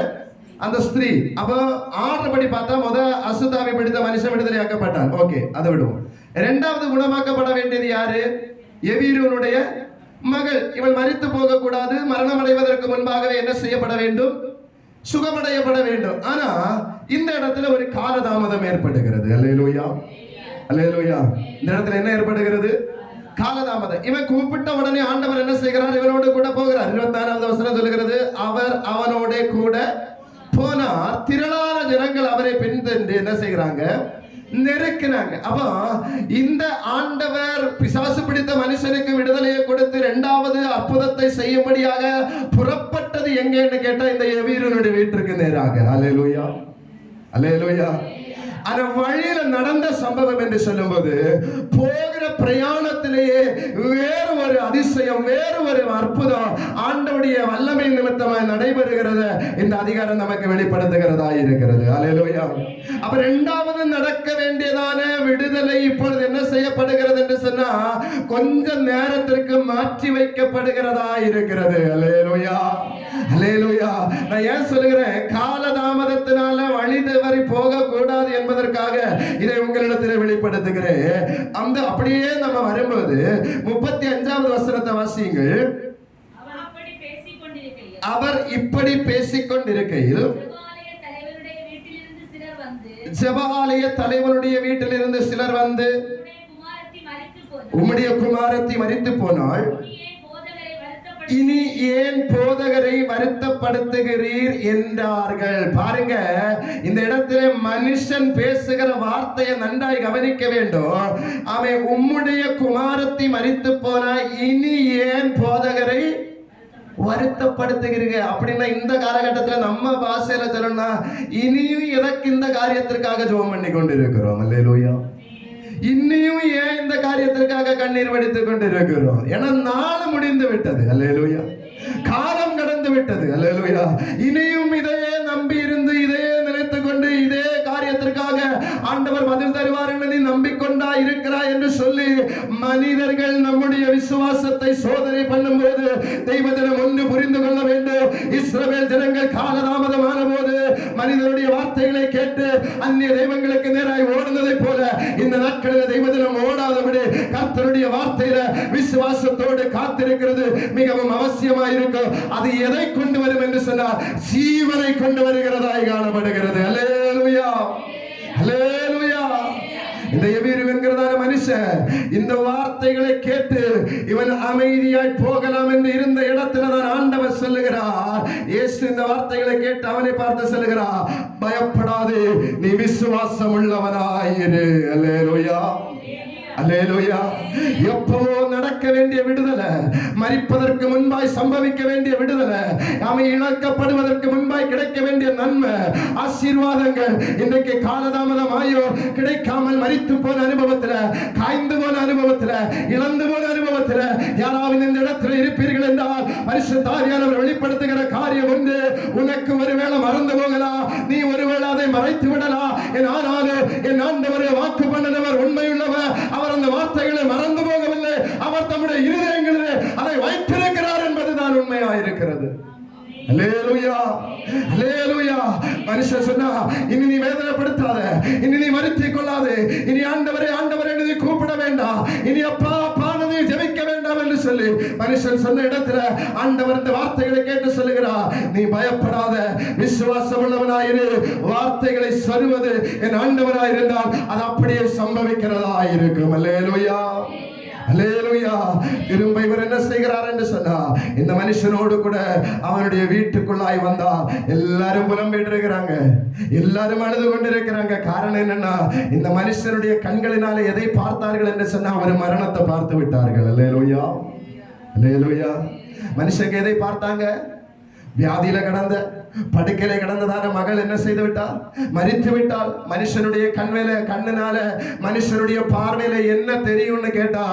அந்த ஸ்திரீ. அப்போ ஆர்டர் படி பார்த்தா அசுத்தாவை பிடித்த மனுஷன் விடுதலையாக்கப்பட்டான். ஓகே, அதை விடுவோம். 2வது குணமாக்கப்பட வேண்டியது யாரு? எவீருனுடைய மகள். இவள் மரித்து போக கூடாது, மரணம் அடைவதற்கு முன்பாகவே என்ன செய்யப்பட வேண்டும், சுகமடையப்பட வேண்டும். ஆனா இந்த இடத்துல ஒரு காலதாமதம் ஏற்படுகிறது. அல்லேலூயா, அல்லேலூயா. இந்த இடத்துல என்ன ஏற்படுகிறது, காலதாமதம். இவன் கூப்பிட்ட உடனே ஆண்டவர் என்ன செய்கிறார், இவனோடு கூட போகிறார். 24வது வசனம் சொல்லுகிறது, அவர் அவனோட கூட போனார். திரளான ஜனங்கள் அவரை பின்தொடர்ந்து என்ன செய்கிறாங்க, நெருக்கினாங்க. அப்போ இந்த ஆண்டவர் பிசாசு பிடித்த மனுஷனுக்கு விடுதலையை கொடுத்து 2வது அற்புதத்தை செய்யும்படியாக புறப்பட்டது எங்கன்னு கேட்டா இந்த எவீருனுடைய வீட்டிற்கு நேராக. அல்லேலூயா, அல்லேலூயா. அந்த வழியில நடந்த சம்பவம் என்று சொல்லும்போது போகிற பிரயாணத்திலேயே வேறு ஒரு அதிசயம், வேறு ஒரு அற்புதம் ஆண்டவருடைய வல்லமை நிமித்தமாய் நடைபெறுகிறது. இந்த அதிகாரம் நமக்கு வெளிப்படுத்துகிறதா இருக்கிறது. அல்லேலூயா. அப்ப 2வது நடக்க வேண்டியதான விடுதலை இப்பொழுது என்ன செய்யப்படுகிறது என்று சொன்னா கொஞ்ச நேரத்திற்கு மாற்றி வைக்கப்படுகிறதா இருக்கிறது. அல்லேலூயா, அல்லேலூயா. நான் ஏன் சொல்லுகிறேன், காலதாமதத்தினால வழி தவறி போக கூடாது என்பதற்காக இதை உங்களிடத்தில் வெளிப்படுத்துகிறேன். அந்த அப்படியே நம்ம வரும்போது 35வது வசனத்தை வாசியுங்கள். அவர் இப்படி பேசிக் கொண்டிருக்கையில் ஜெப ஆலய தலைவனுடைய வீட்டிலிருந்து சிலர் வந்து, உம்முடைய குமாரத்தி மரித்து போனாள், இனி ஏன் போதகரை வருத்தப்படுத்துகிறீர் என்றார்கள். பாருங்க, இந்த இடத்துல மனுஷன் பேசுகிற வார்த்தையை நன்றாய் கவனிக்க வேண்டும். அவன் உம்முடைய குமாரத்தி மரித்து போனாய், இனி ஏன் போதகரை வருத்தப்படுத்துகிறீங்க அப்படின்னா, இந்த காலகட்டத்தில் நம்ம பாஷையில சொல்லணும்னா, இனியும் எதற்கு இந்த காரியத்திற்காக ஜெபம் பண்ணி கொண்டிருக்கிறோம்? அல்லேலூயா. இன்னியும் ஏன் இந்த காரியத்திற்காக கண்ணீர் வடித்துக் கொண்டிருக்கிறோம்? ஏன்னா நாள் முடிந்து விட்டது. அல்லேலூயா. காலம் கடந்து விட்டது. அல்லேலூயா. இனியும் இதையே நம்பி இருந்து, இதையே நினைத்துக் கொண்டு, இதே காரியத்திற்காக ஆண்டவர் பதில் தருவார் என்று நீ நம்பிக்கொண்டா இருக்கிறாய் என்று சொல்லி மனிதர்கள் நம்முடைய விசுவாசத்தை சோதனை பண்ணும்போது தெய்வத்திடம் ஒன்று புரிந்து கொள்ள வேண்டும். இஸ்ரவேல் ஜனங்கள் காலதாமதமான போது மனிதனுடைய வார்த்தைகளை கேட்டு அந்நிய தெய்வங்களுக்கு நேராய் ஓடுனதை போல இந்த நாட்களில் தெய்வத்திடம் ஓடாதபடி கர்த்தருடைய வார்த்தையில விசுவாசத்தோடு காத்திருக்கிறது மிகவும் அவசியமாயிருக்கும். அது எதை கொண்டு வரும் என்று சொன்னால் ஜீவனை கொண்டு வருகிறதாய் காணப்படுகிறது. அல்லேலூயா, அல்லேலூயா. இந்த எபிரு என்கிறதான மனுஷன் இந்த வார்த்தைகளை கேட்டு இவன் அமைதியாய் போகலாம் என்று இருந்த இடத்துல தான் ஆண்டவர் சொல்லுகிறார். இயேசு இந்த வார்த்தைகளை கேட்டு அவனை பார்த்து சொல்லுகிறார், பயப்படாதே, நீ விசுவாசம் உள்ளவனாயிரு. அல்லேலூயா, அல்லேலூயா. எப்பவோ நடக்க வேண்டிய விடுதலை, மரிப்பதற்கு முன்பாய் சம்பவிக்க வேண்டிய விடுதலை, அவன் இழக்கப்படுவதற்கு முன்பாய் கிடைக்க வேண்டிய நன்மை, ஆசீர்வாதங்கள் இன்றைக்கு காலதாமதம் ஆயோ கிடைக்காமல் மரித்து போன அனுபவத்தில், காய்ந்து போன அனுபவத்தில், இழந்து போன அனுபவத்தில் யாராவது இந்த இடத்துல இருப்பீர்கள் என்றால் பரிசுத்த ஆவியானவர் வெளிப்படுத்துகிற காரியம் ஒன்று, உனக்கு ஒருவேளை மறந்து போகலாம், நீ ஒருவேளை அதை மறைத்து விடலாம். ஆனாலும் என் ஆண்டவரை வாக்கு பண்ணினவர் உண்மையுள்ளவர். அவர் அந்த வார்த்தைகளை மறந்து போகவில்லை, அவர் தம்முடைய இருதயங்களிலே அதை வைத்திருக்கிறார் என்பதுதான் உண்மையாயிருக்கிறது. அல்லேலூயா, அல்லேலூயா. மனுஷன் சொன்னா, இனி நீ வேதனைப்படுத்தாத, இனி நீ வருத்திக் கொள்ளாதே, இனி ஆண்டவரே ஆண்டவரே என்று கூப்பிட வேண்டாம், இனி அப்பா அப்பானதை ஜெபிக்க வேண்டாம் என்று சொல்லி மனுஷன் சொன்ன இடத்துல ஆண்டவர் இந்த வார்த்தைகளை கேட்டு சொல்லுகிறார், நீ பயப்படாத, விசுவாசம் உள்ளவனாயிரு. வார்த்தைகளை சொல்வது என் ஆண்டவராயிருந்தால் அது அப்படியே சம்பவிக்கிறதா இருக்கும். அல்லேலூயா, அல்லேலூயா. திரும்ப இவர் என்ன செய்கிறார் என்று சொன்னா, இந்த மனுஷனோடு கூட அவனுடைய வீட்டுக்குள்ளாய் வந்தா எல்லாரும் புலம்பிட்டு இருக்கிறாங்க, எல்லாரும் அழுது கொண்டிருக்கிறாங்க. காரணம் என்னன்னா, இந்த மனுஷனுடைய கண்களினாலே எதை பார்த்தார்கள் என்று சொன்னா, அவர் மரணத்தை பார்த்து விட்டார்கள். அல்லேலூயா, அல்லேலூயா. மனுஷங்க எதை பார்த்தாங்க? வியாதியில கடந்த, படுக்கையில கடந்ததான மகள் என்ன செய்து விட்டால்? மரித்து விட்டால். மனுஷனுடைய கண்ணினால மனுஷனுடைய பார்வையில என்ன தெரியும்னு கேட்டா,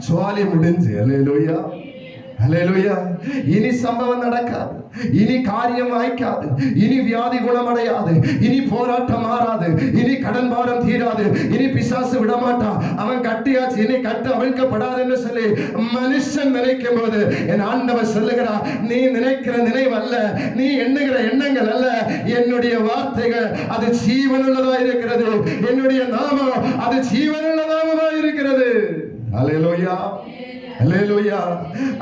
சுவாலி முடிஞ்சு. அல்லேலூயா, அல்லேலூயா. இனி சம்பவம் நடக்காது, இனி காரியம் வாய்க்காது, இனி வியாதி குணமடையாது, இனி போராட்டம் மாறாது, இனி கடன் பாரம் தீராது, இனி பிசாசு விடமாட்டான், அவன் கட்டியாச்சு, இனி கட்டு அவிழ்க்கப்படாது என்று சொல்லி மனுஷன் நினைக்கும் போது என் ஆண்டவர் சொல்லுகிறார், நீ நினைக்கிற நினைவு அல்ல, நீ எண்ணுகிற எண்ணங்கள் அல்ல, என்னுடைய வார்த்தைகள் அது ஜீவனுள்ளதா இருக்கிறது, என்னுடைய நாமம் அது ஜீவனுள்ளதாகவா இருக்கிறது. அல்லேலூயா, அல்லேலூயா.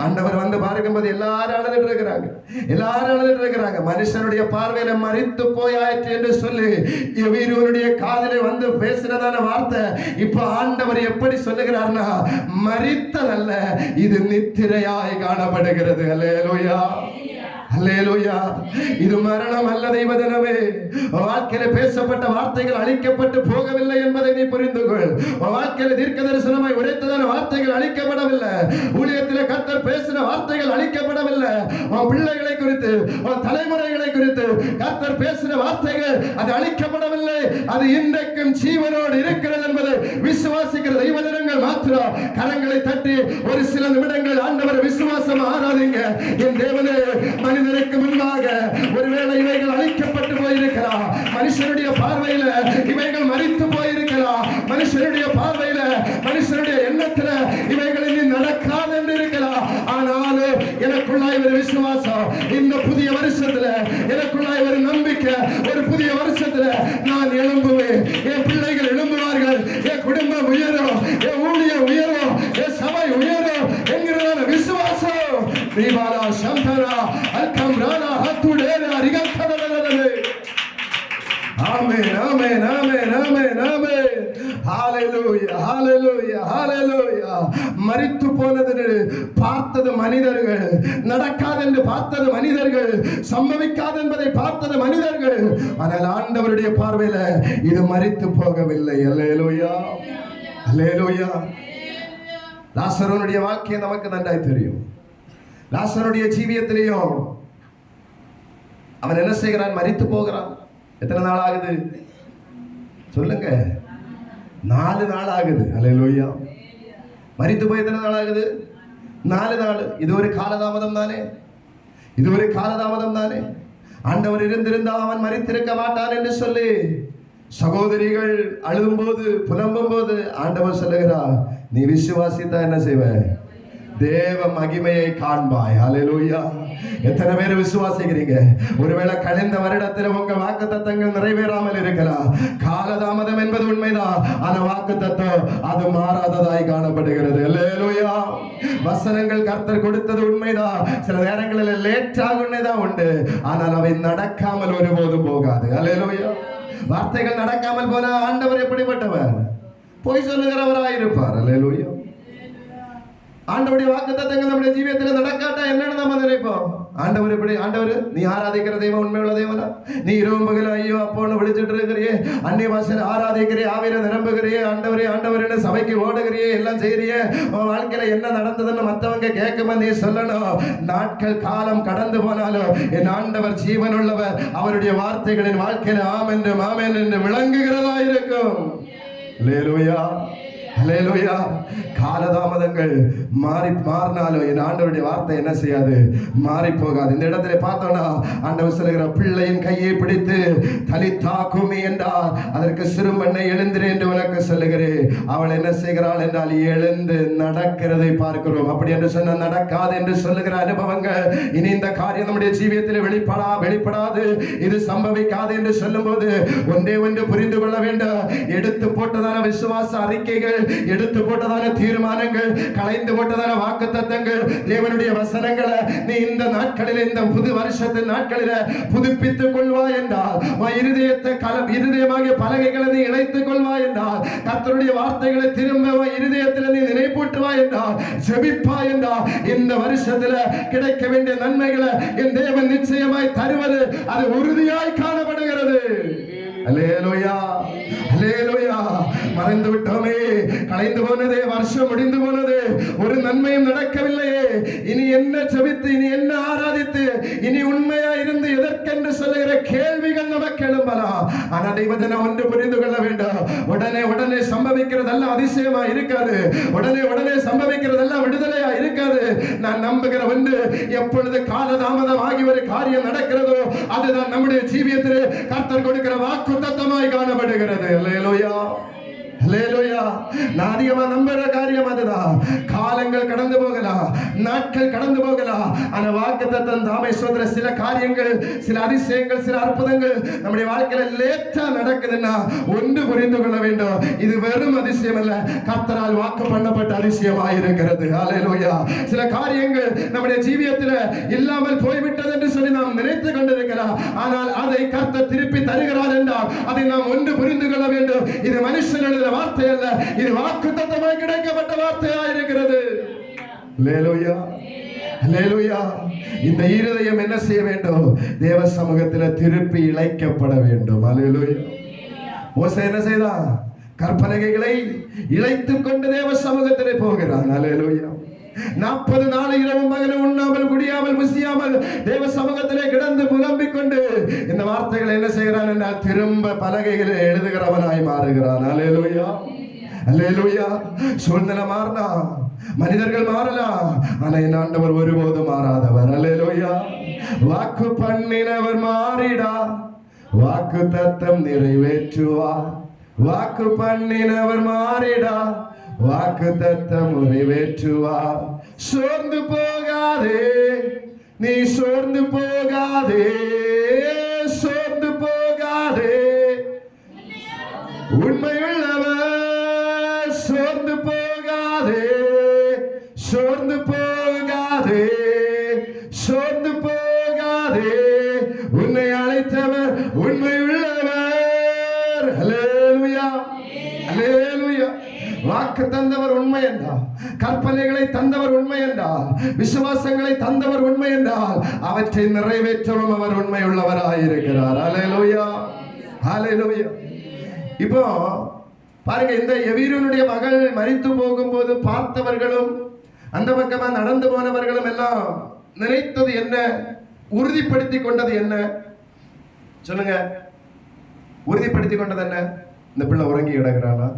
ஆண்டவர் வந்து பார்க்கும்போது எல்லாரும் அழுதுட்டு இருக்கிறாங்க, எல்லாரும் அழுதுட்டு இருக்கிறாங்க. மனுஷனுடைய பார்வையில மரித்து போயாயிற்று என்று சொல்லி இவருடைய காதிலே வந்து பேசினதான வார்த்தை இப்ப ஆண்டவர் எப்படி சொல்லுகிறார்னா, மரித்ததல்ல, இது நித்திரையாய் காணப்படுகிறது. அல்லேலூயா, அல்லேலூயா. இது மரணம் அல்ல தெய்வஜனமே. வாழ்க்கையில பேசப்பட்ட வார்த்தைகள் அழிக்கப்பட்டு போகவில்லை என்பதை நீ புரிந்து கொள். வாழ்க்கையில தீர்க்க தரிசனமாய் உரைத்ததான வார்த்தைகள் அழிக்கப்படவில்லை. ஊழியத்திலே கர்த்தர் பேசின வார்த்தைகள் அழிக்கப்படவில்லை. உன் பிள்ளைகளை குறித்து, உன் தலைமுறைகளை குறித்து கர்த்தர் பேசின வார்த்தைகள் அது அழிக்கப்படவில்லை. அது இன்றைக்கும் ஜீவனோடு இருக்கிறது என்பதை விசுவாசிக்கிற தெய்வஜனங்கள் மாத்திரம் கரங்களை தட்டி ஒரு சில நிமிடங்கள் ஆண்டவர் விசுவாசம் ஆராதிங்க. என் தேவனே, மனிதனுக்கு முன்பாக ஒருவேளை இவைகள் அழிக்கப்பட்டு போயிருக்கலாம், மனுஷனுடைய பார்வையில இவைகள் மரித்து போயிருக்கலாம், மனுஷனுடைய பார்வையில மனுஷனுடைய எண்ணத்துல இவைகள் இனி நடக்காது என்று இருக்கலாம். ஆனாலும் எனக்குள்ளாய் ஒரு விசுவாசம், இந்த புதிய வருஷத்துல எனக்குள்ளாய் ஒரு நம்பிக்கை, ஒரு புதிய வருஷத்துல நான் எழும்புவேன், என் பிள்ளைகள் எழும்புவார்கள், என் குடும்பம் உயரும், என் ஊழியம் உயரும், என் சபை உயரும் என்கிறதான விசுவாசம். தீபாலா சந்தரா அல்கம்ரானா ஹத்துடேரா ரிகத்தததததே. ஆமென், ஆமென், ஆமென். ஹalleluya ஹalleluya ஹalleluya. மரித்து போனது பார்த்தது மனிதர்கள், நடக்காது என்று பார்த்தது மனிதர்கள், சம்பவிக்காது என்பதை பார்த்தது மனிதர்கள். ஆனால் ஆண்டவருடைய பார்வையில இது மரித்து போகவில்லை. ஹalleluya ஹalleluya. லாசருடைய வாழ்க்கையை நமக்கு நன்றாய் தெரியும். லாசருடைய ஜீவியத்திலேயும் அவன் என்ன செய்கிறான்? மரித்து போகிறான். எத்தனை நாள் ஆகுது சொல்லுங்க? 4 நாள் ஆகுது. ஹalleluya. மரித்து போய் எத்தனை நாள் ஆகுது? 4 நாள். இது ஒரு காலதாமதம் தானே? இது ஒரு காலதாமதம் தானே? ஆண்டவர் இருந்திருந்தா அவன் மரித்திருக்க மாட்டான் என்று சொல்லி சகோதரிகள் அழும்போது புலம்பும் போது ஆண்டவர் சொல்லுகிறார், நீ விசுவாசித்தா என்ன செய்வ? தேவ மகிமையை காண்பாய். ஹalleluya. எத்தனை பேர் விசுவாசிக்கிறீங்க? ஒருவேளை கழிந்த வருடத்தில் உங்க வாக்குத்தத்தங்கள் நிறைவேறாமல் இருக்கலாம். காலதாமதம் என்பது உண்மைதான். ஆனா வாக்குத்தத்தம் அது மாறாததாய் காணப்படுகிறது. ஹalleluya. வசனங்கள் கர்த்தர் கொடுத்தது உண்மைதான். சில நேரங்களில் லேட் ஆகுன்னேதான் உண்டு. ஆனால் அவை நடக்காமல் ஒருபோதும் போகாது. ஹalleluya. வார்த்தைகள் நடக்காமல் போனா ஆண்டவர் எப்படிப்பட்டவர்? பொய் சொல்லுகிறவராய் இருப்பார். ஹalleluya. ஆண்டவருடைய வாக்குத்தத்தங்கள் நம்முடைய ஜீவியத்தில் நடக்காட்டா என்னன்னு நம்ம நினைப்போம்? ஆண்டவர் எப்படி? ஆண்டவர் நீ ஆராதிக்கிற தெய்வம் உண்மையுள்ள தெய்வனா? நீ இரவும் பகலும் ஐயோ அப்போன்னு விழிச்சிட்டு இருக்கிறியே, அந்நிய பாஷையில் ஆராதிக்கிறியே, ஆவியில நிரம்புகிறியே, ஆண்டவரே ஆண்டவரே சபைக்கு ஓடுகிறியே, எல்லாம் செய்யறியே, உன் வாழ்க்கையில என்ன நடந்ததுன்னு மற்றவங்க கேட்குமா நீ சொல்லணும். நாட்கள் காலம் கடந்து போனாலும் என் ஆண்டவர் ஜீவன் உள்ளவர். அவருடைய வார்த்தைகளின் வாழ்க்கையில ஆமென் என்று விளங்குகிறதா இருக்கும். ஹalleluya ஹalleluya. காலதாமதங்கள் மாறினாலும் என் ஆண்டவருடைய வார்த்தை என்ன செய்யாது? மாறி போகாது. இந்த இடத்துல பார்த்தோம்னா ஆண்டவர் சொல்லுகிற பிள்ளையின் கையை பிடித்து தலித்தா குமி என்றார். அதற்கு சிறுமண்ணை எழுந்திரு என்று உனக்கு சொல்லுகிறேன். அவள் என்ன செய்கிறாள் என்றால் எழுந்து நடக்கிறதை பார்க்கிறோம். அப்படி என்று சொன்ன நடக்காது என்று சொல்லுகிற அனுபவங்கள் இனி இந்த காரியம் நம்முடைய ஜீவியத்தில் வெளிப்படாது, இது சம்பவிக்காது என்று சொல்லும் போது ஒன்றே ஒன்று புரிந்து கொள்ள வேண்டும். எடுத்து போட்டதான விசுவாச அறிக்கைகள், எடுத்து போட்டதான தீர்மானங்கள், கலைந்து போட்டதான வாக்குத்தத்தங்கள், தேவனுடைய வசனங்களை நீ இந்த நாட்களில், இந்த புது வருஷத்தின் நாட்களில் புதுப்பித்துக் கொள்வாய் என்றால், இருதயமாகிய பலகைகளை நீ இணைத்துக் கொள்வாய் என்றால், கர்த்தருடைய வார்த்தைகளை திரும்ப இருதயத்தில் நீ நினைப்பூட்டுவாய் என்றால், ஜெபிப்பாய் என்றால், இந்த வருஷத்தில் கிடைக்க வேண்டிய நன்மைகளை என் தேவன் நிச்சயமாய் தருவது அது உறுதியாய் காணப்படுகிறது. அல்லேலூயா அல்லேலூயா. மறைந்து விட்டோமே, கலைந்து போனதே, வருஷம் முடிந்து போனது, ஒரு நன்மையும் நடக்கவில்லையே. இனி என்ன ஜெபித்து, இனி என்ன ஆராதித்து, இனி உண்மையா இருந்து எதற்கென்று சொல்லுகிற கேள்விகள் நமக்கு எழும்பலாம். ஆனால் தெய்வஜன ஒன்று புரிந்து கொள்ள வேண்டும். உடனே சம்பவிக்கிறதெல்லாம் அதிசயமா இருக்காது. உடனே சம்பவிக்கிறதெல்லாம் விடுதலையா இருக்காது. நான் நம்புகிற ஒன்று, எப்பொழுது காலதாமதம் ஆகி ஒரு காரியம் நடக்கிறதோ அதுதான் நம்முடைய ஜீவியத்தில் கர்த்தர் கொடுக்கிற வாக்குத்தத்தமாய் காணப்படுகிறது. அல்லேலூயா அல்லேலூயா. நான் அதிகமா நம்புற காரியம் அதுதான். காலங்கள் கடந்து போகலாம், நாட்கள் கடந்து போகலாம். ஆனா வாக்குத்தத்தம் தாமே சொல்ற சில காரியங்கள், சில அதிசயங்கள், சில அற்புதங்கள் நம்முடைய வாழ்க்கையில லேட்டா நடக்குதுன்னா ஒன்று புரிந்து கொள்ள வேண்டும், இது வெறும் அதிசயம் அல்ல, கர்த்தரால் வாக்கு பண்ணப்பட்ட அதிசயமாய் இருக்கிறது. அல்லேலூயா. சில காரியங்கள் நம்முடைய ஜீவியத்தில் இல்லாமல் போய்விட்டது என்று சொல்லி நாம் நினைத்து கொண்டிருக்கலாம். ஆனால் அதை கர்த்தர் திருப்பி தருகிறார் என்றால் அதை நாம் ஒன்று புரிந்து கொள்ள வேண்டும். இது மனுஷன் எழுதுகிற வார்த்தை அல்ல, இது வாக்குத்தத்தமாய் கிடைக்கப்பட்ட வார்த்தையாக இருக்கிறது. அல்லேலூயா அல்லேலூயா. இந்த இருதயம் என்ன செய்ய வேண்டும்? தேவ சமூகத்தில் திருப்பி இழைக்கப்பட வேண்டும். அல்லேலூயா. மோசே என்ன செய்தான்? கற்பலகைகளை இழைத்துக் கொண்டு தேவ சமூகத்திலே போகிறான். அல்லேலூயா. 40 நாள் இரவும் பகலும் உண்ணாமல் குடியாமல் புசியாமல் தேவ சமூகத்திலே கிடந்து புலம்பிக் கொண்டு இந்த வார்த்தைகளை என்ன செய்கிறான் என்றால் திரும்ப பலகைகளை எழுதுகிறவனாய் மாறுகிறான். அல்லேலூயா அல்லேலூயா. சூழ்நிலை மாறினா, மனிதர்கள் மாறலாம், ஆனா என் ஆண்டவர் ஒருபோதும் மாறாதவர். அல்லேலூயா. வாக்கு பண்ணினவர் மாறிடா, வாக்கு தத்தம் நிறைவேற்றுவார். வாக்கு பண்ணினவர் மாறிடா, வாக்கு தத்தம் நிறைவேற்றுவார். சோர்ந்து போகாதே, நீ சோர்ந்து போகாதே, சோர்ந்து போகாதே. உண்மையுள்ளவர் சோர்ந்து போகாதே, சோர்ந்து போகாதே, சோர்ந்து போகாதே. உன்னை அழைத்தவர் உண்மையுள்ளவர். அல்லேலூயா அல்லேலூயா. வாக்கு தந்தவர் உண்மை என்றால், கற்பனைகளை தந்தவர் உண்மை என்றால், விசுவாசங்களை தந்தவர் உண்மை என்றால், அவற்றை நிறைவேற்றவும் அவர் உண்மை உள்ளவராயிருக்கிறார். ஹல்லேலூயா, ஹல்லேலூயா. இப்போ பாருங்க, இந்த எவீரனுடைய மகள் மரித்து போகும்போது பார்த்தவர்களும் அந்த பக்கமா நடந்து போனவர்களும் எல்லாம் நினைத்தது என்ன? உறுதிப்படுத்தி கொண்டது என்ன? சொல்லுங்க. உறுதிப்படுத்தி கொண்டது என்ன? இந்த பிள்ளை உறங்கி கிடக்கிறானா?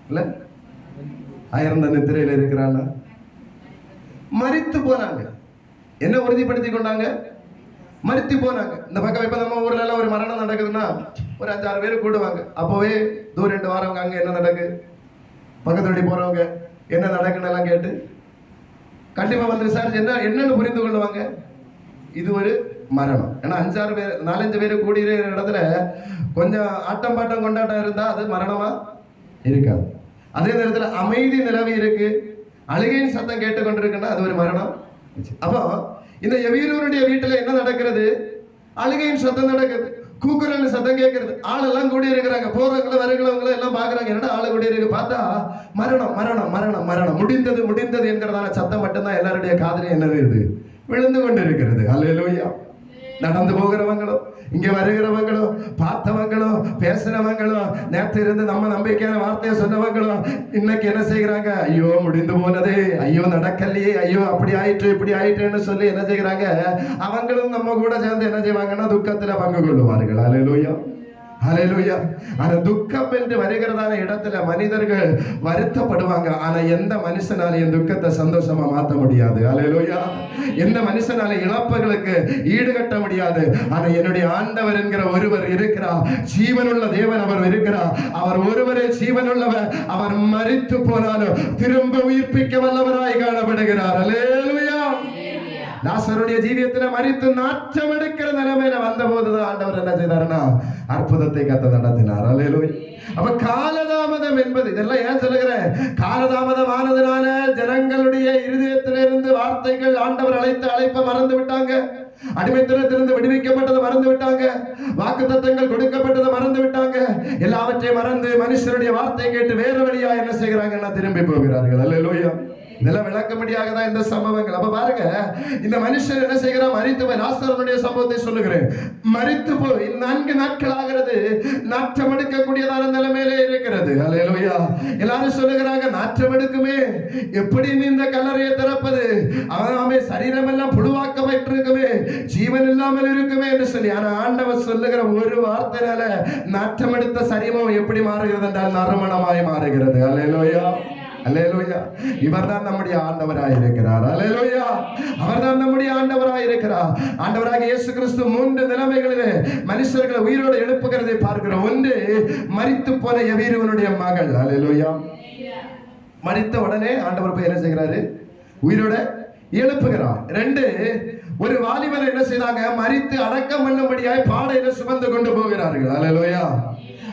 இல்ல அயர்ந்த நித்திரையில் இருக்கிறானா? மரித்து போனாங்க. என்ன உறுதிப்படுத்தி கொண்டாங்க? மரித்து போனாங்க. இந்த பக்கம் இப்ப நம்ம ஊர்ல எல்லாம் ஒரு மரணம் நடக்குதுன்னா ஒரு 5-6 பேர் கூடுவாங்க. அப்போவே தூரம் 2 வாரவங்க அங்க என்ன நடக்கு, பக்கத்து வழி போறவங்க என்ன நடக்குன்னு எல்லாம் கேட்டு கண்டிப்பா வந்து விசாரிச்சு என்னன்னு புரிந்து கொள்ளுவாங்க. இது ஒரு மரணம். ஏன்னா 5-6 பேர் 4-5 பேர் கூடியிருக்கிற இடத்துல கொஞ்சம் ஆட்டம் பாட்டம் கொண்டாட்டம் இருந்தா அது மரணமா இருக்காது. அதே நேரத்தில் அமைதி நிலவி இருக்கு, அழுகையின் சத்தம் கேட்டுக்கொண்டிருக்குன்னா அது ஒரு மரணம். அப்போ இந்த எவீரனுடைய வீட்டுல என்ன நடக்கிறது? அழுகையின் சத்தம் நடக்குது, கூக்குரல் சத்தம் கேட்கிறது, ஆளெல்லாம் கூடி இருக்கிறாங்க, போறவங்களும் வருகிறவங்களும் எல்லாம் பாக்குறாங்க. என்னடா ஆளு கூடி இருக்கு? பார்த்தா மரணம் மரணம் மரணம் மரணம், முடிந்தது முடிந்தது என்கிறதான சத்தம் மட்டும்தான் எல்லாருடைய காதலையும் என்ன வருது, விழுந்து கொண்டு இருக்கிறது. அல்லேலூயா. நடந்து போகிறவங்களும் இங்க வருகிறவங்களும் பார்த்தவங்களும் பேசுறவங்களும் நேற்று இருந்து நம்ம நம்பிக்கையான வார்த்தையை சொன்னவங்களும் இன்னைக்கு என்ன செய்கிறாங்க? ஐயோ முடிந்து போனதே, ஐயோ நடக்கலையே, ஐயோ அப்படி ஆயிற்று இப்படி ஆயிற்றுன்னு சொல்லி என்ன செய்கிறாங்க? அவங்களும் நம்ம கூட சேர்ந்து என்ன செய்வாங்கன்னா துக்கத்துல பங்கு கொள்ளுவார்கள். அல்லேலூயா, ஹல்லேலூயா. ஆனா துக்கம் என்று வருகிறதான இடத்துல மனிதர்கள் வருத்தப்படுவாங்க. ஆனா எந்த மனுஷனாலையும் துக்கத்தை சந்தோஷமா மாற்ற முடியாது. ஹல்லேலூயா. எந்த மனுஷனால இழப்புகளுக்கு ஈடுகட்ட முடியாது. ஆனா என்னுடைய ஆண்டவர் என்கிற ஒருவர் இருக்கிறார், ஜீவனுள்ள தேவன் அவர் இருக்கிறார். அவர் ஒருவரே ஜீவனுள்ளவர். அவர் மரித்து போனாலும் திரும்ப உயிர்ப்பிக்க வல்லவராய் காணப்படுகிறார். ஹல்லேலூயா. லாசருடைய ஜீவியத்துல மரித்து நாற்றம் எடுக்கிற நிலைமையில வந்த போதுதான் ஆண்டவர் என்ன செய்தாருன்னா அற்புதத்தை கத்த நடத்தினார். அல்லேலூயா. அப்ப காலதாமதம் என்பது, இதெல்லாம் ஏன் சொல்லுகிறேன்? காலதாமதம் ஆனதுனால ஜனங்களுடைய இருதயத்திலிருந்து வார்த்தைகள், ஆண்டவர் அழைத்த அழைப்பை மறந்து விட்டாங்க, அடிமைத்தனத்திலிருந்து விடுவிக்கப்பட்டதை மறந்து விட்டாங்க, வாக்குத்தத்தங்கள் கொடுக்கப்பட்டதை மறந்து விட்டாங்க. எல்லாவற்றையும் மறந்து மனுஷருடைய வார்த்தை கேட்டு வேற வழியா என்ன செய்கிறாங்கன்னா திரும்பி போகிறார்கள். அல்லேலூயா. இதெல்லாம் விளக்க முடியாத தான் இந்த சம்பவங்கள். அப்ப பாருங்க, இந்த மனுஷன் என்ன செய்கிறார்? மரித்து போய், லாசருடைய சம்பவத்தை சொல்லுகிறேன். மரித்து போய் 4 நாட்கள் ஆகிறது, நாற்றம் எடுக்கக்கூடியதான நிலைமையிலே இருக்கிறது. அல்லேலூயா. எல்லாரும் சொல்லுகிறாங்க, நாற்றம் எடுக்குமே, எப்படி இந்த கல்லறையை திறப்பது? அவன் சரீரம் எல்லாம் புழுவாக்கப்பட்டிருக்குமே, ஜீவன் இல்லாமல் இருக்குமே என்று சொல்லி. ஆனா ஆண்டவர் சொல்லுகிற ஒரு வார்த்தையினால நாற்றம் எடுத்த சரீரம் எப்படி மாறுகிறது என்றால் நறுமணமாய் மாறுகிறது. அல்லேலூயா, அல்லேலூயா. இவர்தான் நம்முடைய ஆண்டவராய் இருக்கிறார். அல்லேலூயா. அவர்தான் நம்முடைய ஆண்டவராய் இருக்கிறார். ஆண்டவராக இயேசு கிறிஸ்து 3 நிலைமைகளிலே மனுஷர்களை உயிரோடு எழுப்புகிறதை பார்க்கிறோம். ஒன்று, மரித்து போன எவீரனுடைய மகள். அல்லேலூயா. மரித்த உடனே ஆண்டவர் போய் என்ன செய்கிறாரு? உயிரோட எழுப்புகிறார். 2, ஒரு வாலிபர் என்ன செய்தாங்க? மரித்து அடக்கம் பண்ணும்படியாய் பாடையில சுமந்து கொண்டு போகிறார்கள். அல்லேலூயா.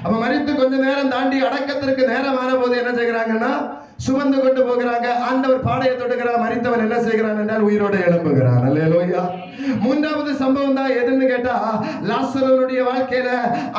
அப்ப மரித்து கொஞ்ச நேரம் தாண்டி அடக்கத்திற்கு நேரமான போது என்ன செய்கிறாங்கன்னா சுமந்து கொண்டு போகிறாங்க. ஆண்டவர் பாடையை தொடுகிறார். மரித்தவன் என்ன செய்கிறான் என்றால் உயிரோடு எழும்புகிறான். அல்லேலூயா. 3வது சம்பவம் தான் எதுன்னு கேட்டா, லாசருடைய வாழ்க்கையில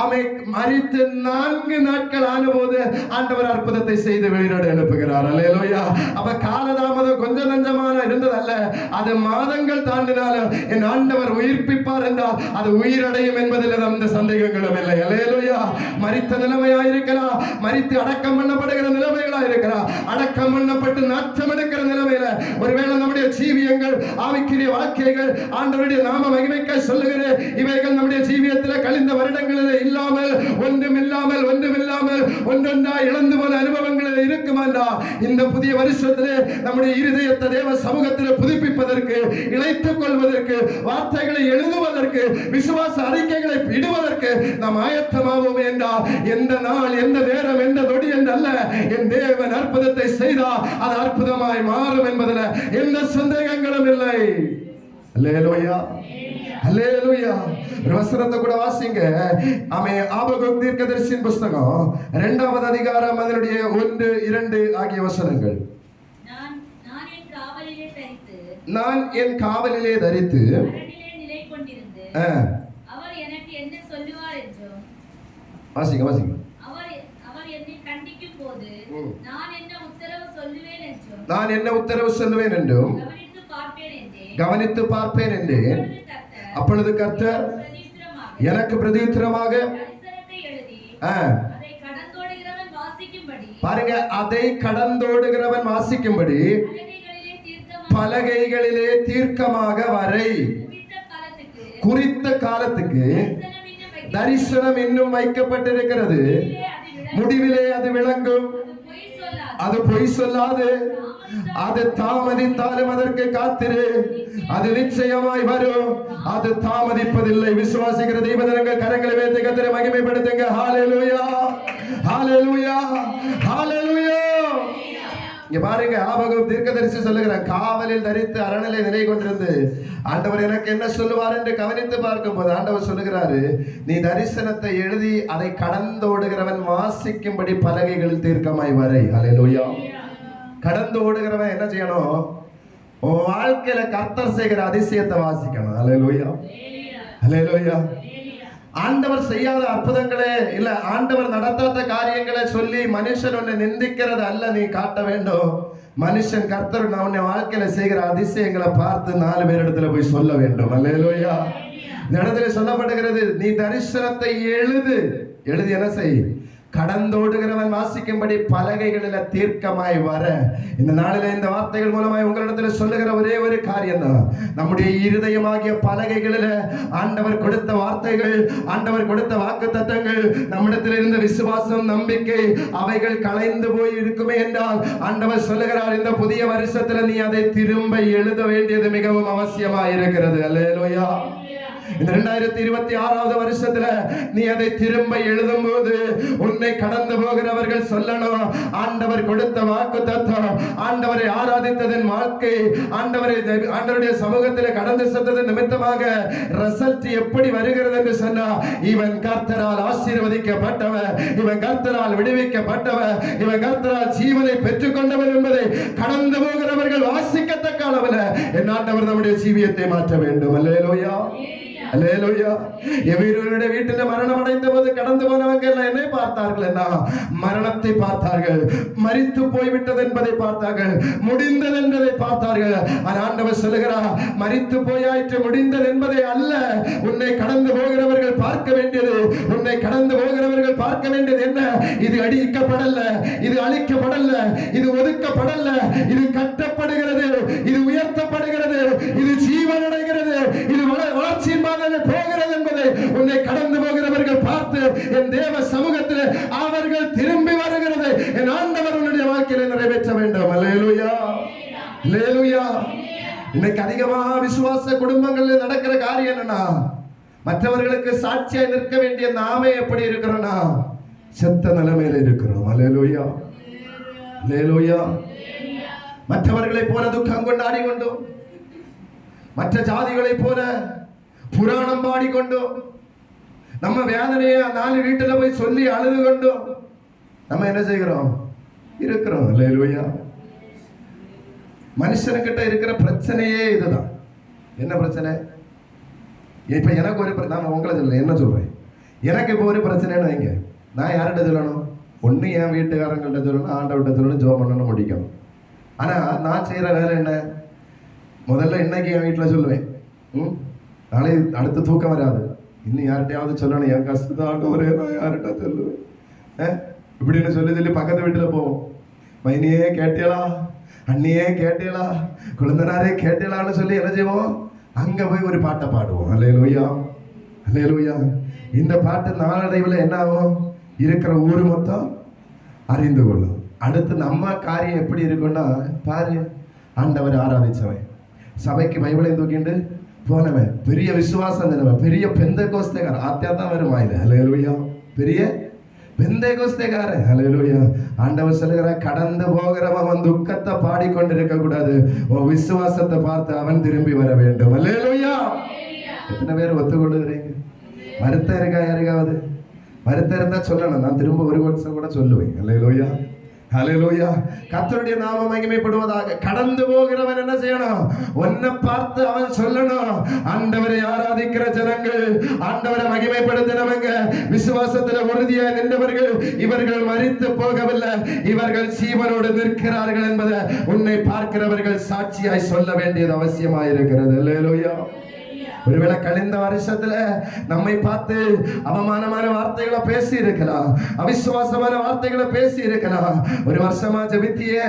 அவன் மரித்து 4 நாட்கள் ஆனபோது ஆண்டவர் அற்புதத்தை செய்து உயிரோடு எழுப்புகிறார். அல்லேலூயா. அப்ப காலதாமதம் கொஞ்சம் நஞ்சமான இருந்ததல்ல, அது மாதங்கள் தாண்டினாலும் என் ஆண்டவர் உயிர்ப்பிப்பார் என்றால் அது உயிரடையும் என்பதில் எந்த சந்தேகங்களும் இல்லை. அல்லேலூயா. மரித்த நிலைமையா இருக்கிறார், மரித்து அடக்கம் பண்ணப்படுகிற நிலைமைகளா இருக்கிறார், அடக்கம் பண்ணப்பட்டு நாற்றம் எடுக்கிற நிலைமையில ஒருவேளை நம்முடைய ஜீவியங்கள், ஆவிக்குரிய வாழ்க்கைகள் ஆண்டவருடைய நாம மகிமைக்க சொல்லுகிறேன், இவைகள் நம்முடைய ஜீவியத்தில் கழிந்த வருடங்களில் இல்லாமல் ஒன்றுமில்லாமல் ஒன்றொன்றா இழந்து போன அனுபவங்களில் இருக்குமாண்டா இந்த புதிய வருஷத்திலே நம்முடைய இருதயத்தை தேவ சமூகத்தில் புதுப்பிப்பதற்கு, இழைத்துக் கொள்வதற்கு, வார்த்தைகளை எழுதுவதற்கு, விசுவாச அறிக்கைகளை இடுவதற்கு நாம் ஆயத்தமாவோம் என்றால் எந்த நாள், எந்த நேரம், எந்த நொடி என்றல்ல, என் தேவன் அற்புதத்தை செய்தால் அது அற்புதமாய் மாறும் என்பதில் எந்த சந்தேகங்களும் இல்லை. அல்லேலூயா, அல்லேலூயா. ஒரு வசனத்தை கூட வாசிங்க. ஆபகுக் தீர்க்கதரிசியின் புத்தகம் 2வது அதிகாரம் அதனுடைய 1, 2 ஆகிய வசனங்கள். நான் என் காவலிலே தரித்து அவர் எனக்கு என்ன சொல்லுவார் என்றும் வாசிங்க. அவர் என்னை கண்டிக்கும் போது நான் என்ன உத்தரவு சொல்லுவேன் என்றும் நான் என்ன உத்தரவு சொல்லுவேன் என்றும் கவனித்து பார்ப்பேன் என்றேன். அப்பொழுது கர்த்தர் எனக்கு பிரதியுத்தரமாக பாருங்க, அதை கடந்தோடுகிறவன் வாசிக்கும்படி பலகைகளிலே தீர்க்கமாக வரை குறித்த காலத்துக்கு தரிசனம் இன்னும் வைக்கப்பட்டிருக்கிறது. முடிவிலே அது விளங்கும், அது பொய் சொல்லாது. அது தாமதித்தாலும் அதற்கு காத்திரு, அது நிச்சயமாய் வரும். அது தாமதிப்பதில்லை. விசுவாசிக்கிற தெய்வஜனங்கள் கரங்களை வைத்து கர்த்தரை மகிமைப்படுத்துங்க. ஹalleluya, ஹalleluya, ஹalleluya. இங்க பாருங்க, ஆபகு தீர்க்கதரிசி சொல்லுகிறார், காவலில் தரித்து அரணிலே நிலை கொண்டிருந்து ஆண்டவர் எனக்கு என்ன சொல்லுவார் என்று கவனித்து பார்க்கும் போது ஆண்டவர் சொல்லுகிறாரு, நீ தரிசனத்தை எழுதி அதை கடந்தோடுகிறவன் வாசிக்கும்படி பலகைகளில் தீர்க்கமாய் வரை. ஹalleluya. கடந்து ஓடுகிறவன் என்ன செய்யணும்? உன் வாழ்க்கையில கர்த்தர் செய்கிற அதிசயத்தை வாசிக்கணும். ஹalleluya, ஹalleluya. ஆண்டவர் செய்யாத அற்புதங்களே இல்ல, ஆண்டவர் நடத்தாத காரியங்களை சொல்லி மனுஷன் உன்னை நிந்திக்கிறது அல்ல நீ காட்ட வேண்டும். மனுஷன் கர்த்தர் உன்னை வாழ்க்கையில செய்கிற அதிசயங்களை பார்த்து 4 பேரிடத்துல போய் சொல்ல வேண்டும். ஹalleluya. இந்த இடத்துல சொல்லப்படுகிறது, நீ தரிசனத்தை எழுதி என்ன செய்? கடந்தோடுகிறவன் வாசிக்கும்படி பலகைகளில் தீர்க்கமாய் வர. இந்த நாளில இந்த வார்த்தைகள் மூலமாய் உங்களிடத்தில் சொல்லுகிற ஒரே ஒரு காரியம் தான், நம்முடைய இருதயமாகிய பலகைகளில் ஆண்டவர் கொடுத்த வார்த்தைகள், ஆண்டவர் கொடுத்த வாக்குத்தத்தங்கள், நம்மிடத்தில் இருந்த விசுவாசம், நம்பிக்கை அவைகள் கலைந்து போய் இருக்குமே என்றால் ஆண்டவர் சொல்லுகிறார், இந்த புதிய வருஷத்துல நீ அதை திரும்ப எழுத வேண்டியது மிகவும் அவசியமாக இருக்கிறது. அல்லேலூயா. இந்த 2026வது வருஷத்துல நீ அதை திரும்ப எழுதும் போது உன்னை கடந்து போகிறவர்கள் சொல்லணும், ஆண்டவர் கொடுத்த வாக்குத்தத்தம், ஆண்டவரை ஆராதித்ததன் வாழ்க்கை, ஆண்டவருடைய சமூகத்தில் கடந்து சென்றது நிமித்தமாக ரிசல்ட் எப்படி வருகிறது என்று சொன்னா, இவன் கர்த்தரால் ஆசீர்வதிக்கப்பட்டவன், இவன் கர்த்தரால் விடுவிக்கப்பட்டவன், இவன் கர்த்தரால் ஜீவனை பெற்றுக் கொண்டவன் என்பதை கடந்து போகிறவர்கள் வாசிக்கத்தக்க அளவில் என் ஆண்டவர் நம்முடைய ஜீவியத்தை மாற்ற வேண்டும். அல்லேலூயா, அல்லேலூயா. எவருடைய வீட்டில் மரணம் அடைந்த போது கடந்து போனவங்க எல்லாம் என்னை பார்த்தார்கள், என்ன மரணத்தை பார்த்தார்கள், மரித்து போய்விட்டது என்பதை பார்த்தார்கள், முடிந்தது என்பதை பார்த்தார்கள். ஆண்டவர் சொல்லுகிறார், மரித்து போயாயிற்று முடிந்தது என்பதை அல்ல, உன்னை கடந்து போகிறவர்கள் பார்க்க வேண்டியது, உன்னை கடந்து போகிறவர்கள் பார்க்க வேண்டியது என்ன? இது அடிக்கப்படல, இது அழிக்கப்படல, இது ஒதுக்கப்படல, இது கட்டப்படுகிறது, இது உயர்த்தப்படுகிறது, இது ஜீவனடைகிறது, இது வளர்ச்சியின் போகிறது என்பதை உன்னை கடந்து போகிறவர்கள் பார்த்து என் தேவ சமூகத்தில் அவர்கள் திரும்பி வருகிறது என் ஆண்டவர் உன்னுடைய வாழ்க்கையில நிறைவேற்ற வேண்டும். அல்லேலூயா, அல்லேலூயா. இன்னைக்கு அதிகமா விசுவாச குடும்பங்களில் நடக்கிற காரியம் என்னன்னா, மற்றவர்களுக்கு சாட்சியாய் நிற்க வேண்டிய நாமே எப்படி இருக்கிறோம்னா செத்த நிலைமையில இருக்கிறோம். அல்லேலூயா, அல்லேலூயா. மற்றவர்களை போல துக்கம் கொண்டாடி கொண்டோம், மற்ற ஜாதிகளை போல புராணம் பாடிக்கொண்டோம், நம்ம வேதனையை 4 வீட்டுல போய் சொல்லி அழுது கொண்டோம். நம்ம என்ன செய்கிறோம்? இருக்கிறோம். அல்லேலூயா. மனுஷனுக்கிட்ட இருக்கிற பிரச்சனையே இதுதான். என்ன பிரச்சனை? இப்ப எனக்கு ஒரு நான் உங்களை சொல்ல என்ன சொல்றேன், எனக்கு இப்போ ஒரு பிரச்சனைன்னு வைங்க, நான் யார்கிட்ட சொல்லணும்? ஒன்று என் வீட்டுக்காரங்கள்ட்ட சொல்லணும், ஆண்டவர்கிட்ட சொல்லணும், ஜோம் பண்ணணும், முடிக்கணும். ஆனா நான் செய்யற வேலை என்ன? முதல்ல இன்னைக்கு என் வீட்டில் சொல்லுவேன், நாளை அடுத்து தூக்கம் வராது, இன்னும் யார்கிட்டையாவது சொல்லணும், என் கஷ்டத்தான் ஒரே நான் யார்கிட்ட சொல்லுவேன் இப்படின்னு சொல்லி பக்கத்து வீட்டில் போவோம். மைனியே கேட்டியலா, அண்ணியே கேட்டியலா, குழந்தனாரே கேட்டியலான்னு சொல்லி என்ன செய்வோம்? அங்கே போய் ஒரு பாட்டை பாடுவோம். அல்லேலூயா, அல்லேலூயா. இந்த பாட்டு நாளடைவில் என்ன ஆகும்? இருக்கிற ஊர் மொத்தம் அறிந்து கொள்ளும். அடுத்து நம்ம காரியம் எப்படி இருக்குன்னா, பாரு, ஆண்டவர் ஆராதிச்சவன், சபைக்கு பைபிளை தூக்கிண்டு போனவன், பெரிய விசுவாசம் தருவன், பெரிய பெந்தேகோஸ்தேக்காரன், ஆத்தியா தான் வருமா இது? அல்லேலூயா, பெரிய பெந்தேகோஸ்தேக்காரன். அல்லேலூயா. ஆண்டவர் சொல்லுகிறார், கடந்து போகிறவன் துக்கத்தை பாடிக்கொண்டிருக்க கூடாது, உன் விசுவாசத்தை பார்த்து அவன் திரும்பி வர வேண்டும். அல்லேலூயா. எத்தனை பேர் ஒத்துக்கொள்ளுகிறீங்க? வருத்தம் இருக்கா யாருக்காவது? வருத்தம் இருந்தா சொல்லணும், நான் திரும்ப ஒரு வருஷம் கூட சொல்லுவேன். அல்லேலூயா. ஹல்லேலூயா. கர்த்தருடைய நாமம் மகிமைப்படுவதாக. கடந்து போகிறவன் என்ன செய்யணும்? உன்னை பார்த்து அவன் சொல்லணும், ஆண்டவரை ஆராதிக்கிற ஜனங்கள், ஆண்டவரை மகிமைப்படுத்தினவங்க, விசுவாசத்தில் உறுதியாக நின்றவர்கள், இவர்கள் மரித்து போகவில்லை, இவர்கள் ஜீவனோடு நிற்கிறார்கள் என்பதை உன்னை பார்க்கிறவர்கள் சாட்சியாய் சொல்ல வேண்டியது அவசியமாய் இருக்கிறது. ஹல்லேலூயா. ஒருவேளை கழிந்த வருஷத்துல நம்மை பார்த்து அவமானமான வார்த்தைகளை பேசி இருக்கலாம், அவிசுவாசமான வார்த்தைகளை பேசி இருக்கலாம். ஒரு வருஷமா ஜெபித்தியே,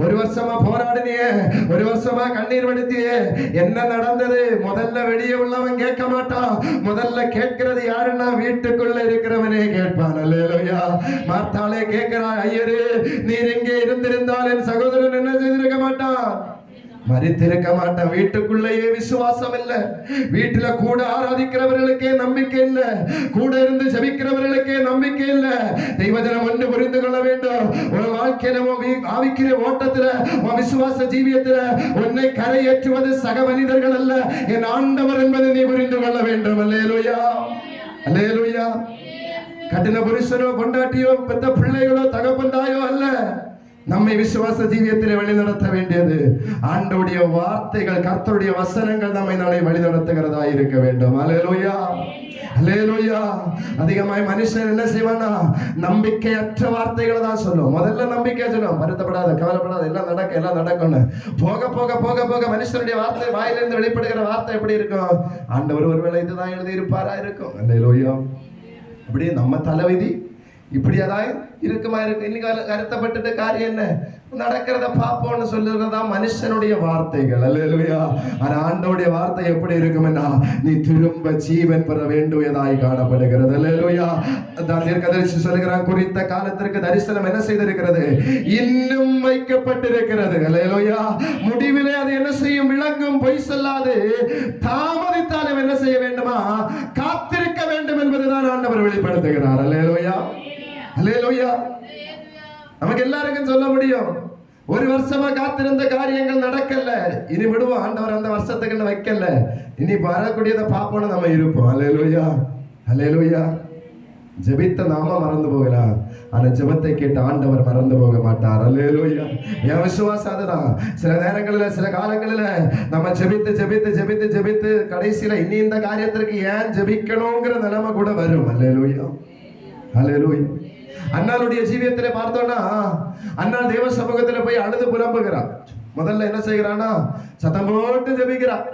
ஒரு வருஷமா போராடினியே, ஒரு வருஷமா கண்ணீர் வடித்தியே, என்ன நடந்தது? முதல்ல வெளியே உள்ளவன் கேட்க மாட்டான், முதல்ல கேட்கிறது யாருன்னா வீட்டுக்குள்ள இருக்கிறவனே கேட்பான். அல்லேலூயா. மார்த்தாளே கேட்கிறா, ஐயரே நீர் எங்கே இருந்திருந்தால் என் சகோதரன் என்ன செய்திருக்க மாட்டான்? மரித்திருக்க மாட்டான். வீட்டுக்குள்ளேயே விசுவாசம் இல்லை, வீட்டுல கூட ஆராதிக்கிறவர்களுக்கே நம்பிக்கை இல்லை, கூட இருந்து ஜெபிக்கிறவர்களுக்கே நம்பிக்கை இல்லை. தெய்வஜனம் ஒன்று புரிந்து கொள்ள வேண்டும். ஒரு வாழ்க்கையில ஆவிக்கிற ஓட்டத்துல, விசுவாச ஜீவியத்துல உன்னை கரையேற்றுவது சக மனிதர்கள் அல்ல, என் ஆண்டவர் என்பதை நீ புரிந்து கொள்ள வேண்டும். அல்லேலூயா. அல்லேலூயா. கட்டின புருஷனோ பொண்டாட்டியோ பெத்த பிள்ளைகளோ தகப்பன் தாயோ அல்ல, நம்மை விசுவாச ஜீவியத்தில் வழிநடத்த வேண்டியது ஆண்டவருடைய வார்த்தைகள், கர்த்தருடைய வசனங்கள் நம்மை நாளை வழிநடத்துகிறதா இருக்க வேண்டும். அல்லேலூயா. அல்லேலூயா. அதிகமாய் மனுஷன் என்ன செய்வானா? நம்பிக்கையற்ற வார்த்தைகளை தான் சொல்லும். முதல்ல நம்பிக்கை சொல்லும், வருத்தப்படாத, கவலைப்படாத, எல்லாம் நடக்கும், எல்லாம் நடக்கும்னு. போக போக போக போக மனுஷனுடைய வார்த்தை, வாயிலிருந்து வெளிப்படுகிற வார்த்தை எப்படி இருக்கும்? ஆண்டவர் ஒருவேளை இதுதான் எழுதி இருப்பாரா இருக்கும். அல்லேலூயா. அப்படியே நம்ம தலைவிதி இப்படியாதான் இருக்குமா இருக்கு. இன்னைக்கு வருத்தப்பட்டு காரியம் என்ன நடக்கிறத பாப்போம்னு சொல்லுறதா மனுஷனுடைய வார்த்தைகள். அல்லேலூயா. ஆனா ஆண்டவருடைய வார்த்தை எப்படி இருக்கும்னா, நீ திரும்ப ஜீவன் பெற வேண்டியதாய் காணப்படுகிறது. அல்லேலூயா. தீர்க்கதரிசி சொல்லுகிறான், குறித்த காலத்திற்கு தரிசனம் என்ன செய்திருக்கிறது? இன்னும் வைக்கப்பட்டிருக்கிறது. அல்லேலூயா. முடிவிலே அது என்ன செய்யும்? விளங்கும், பொய் சொல்லாது. தாமதித்தாலும் என்ன செய்ய வேண்டுமா? காத்திருக்க வேண்டும் என்பதுதான் ஆண்டவர் வெளிப்படுத்துகிறார். அல்லேலூயா. அல்லேலூயா. நமக்கு எல்லாருக்கும் சொல்ல முடியும், ஒரு வருஷமா காத்திருந்த காரியங்கள் நடக்கல, இனி விடுவோம், ஆண்டவர் அந்த வருஷத்துக்கு வைக்கல, இனி வரக்கூடியதை பார்ப்போம்னு நம்ம இருப்போம். அல்லேலூயா. அல்லேலூயா. ஜெபித்த நாம மறந்து போகலாம், ஆனா ஜெபத்தை கேட்ட ஆண்டவர் மறந்து போக மாட்டார். அல்லேலூயா. என் விசுவாசம் அதுதான். சில நேரங்களில், சில காலங்களில் நம்ம ஜெபித்து ஜெபித்து ஜெபித்து ஜெபித்து கடைசியில இனி இந்த காரியத்திற்கு ஏன் ஜெபிக்கணுங்கிற நிலைமை கூட வரும். அல்லேலூயா. அல்லேலூயா. அண்ணாளுடைய ஜீவியத்திலே பார்த்தோம்னா, அண்ணாள் தேவ சமூகத்துல போய் அழுது புலம்புகிறார். முதல்ல என்ன செய்கிறானா? சத்தம் போட்டு ஜெபிக்கிறார்,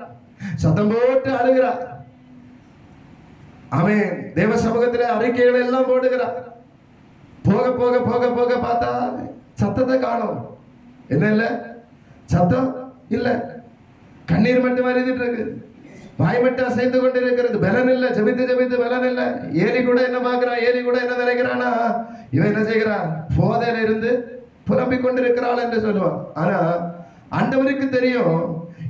சத்தம் போட்டு அழுகிறார். அவன் தேவ சமூகத்திலே அறிக்கைகளை எல்லாம் போடுகிறார். போக போக போக போக பார்த்தா சத்தத்தை காணும். என்ன இல்ல? சத்தம் இல்ல, கண்ணீர் மட்டும் வருதுட்டு இருக்கு, வாய் மட்டும் அசைந்து கொண்டு இருக்கிறது, பலன் இல்ல, ஜெபித்து ஜெபித்து பலன் இல்ல. ஏலி கூட என்ன பார்க்கிறான்? ஏலி கூட என்ன நினைக்கிறானா? இவன் என்ன செய்கிறான்? போதையில இருந்து புலம்பிக் கொண்டிருக்கிறாள் என்று சொல்லுவான். ஆனா ஆண்டவருக்கு தெரியும்,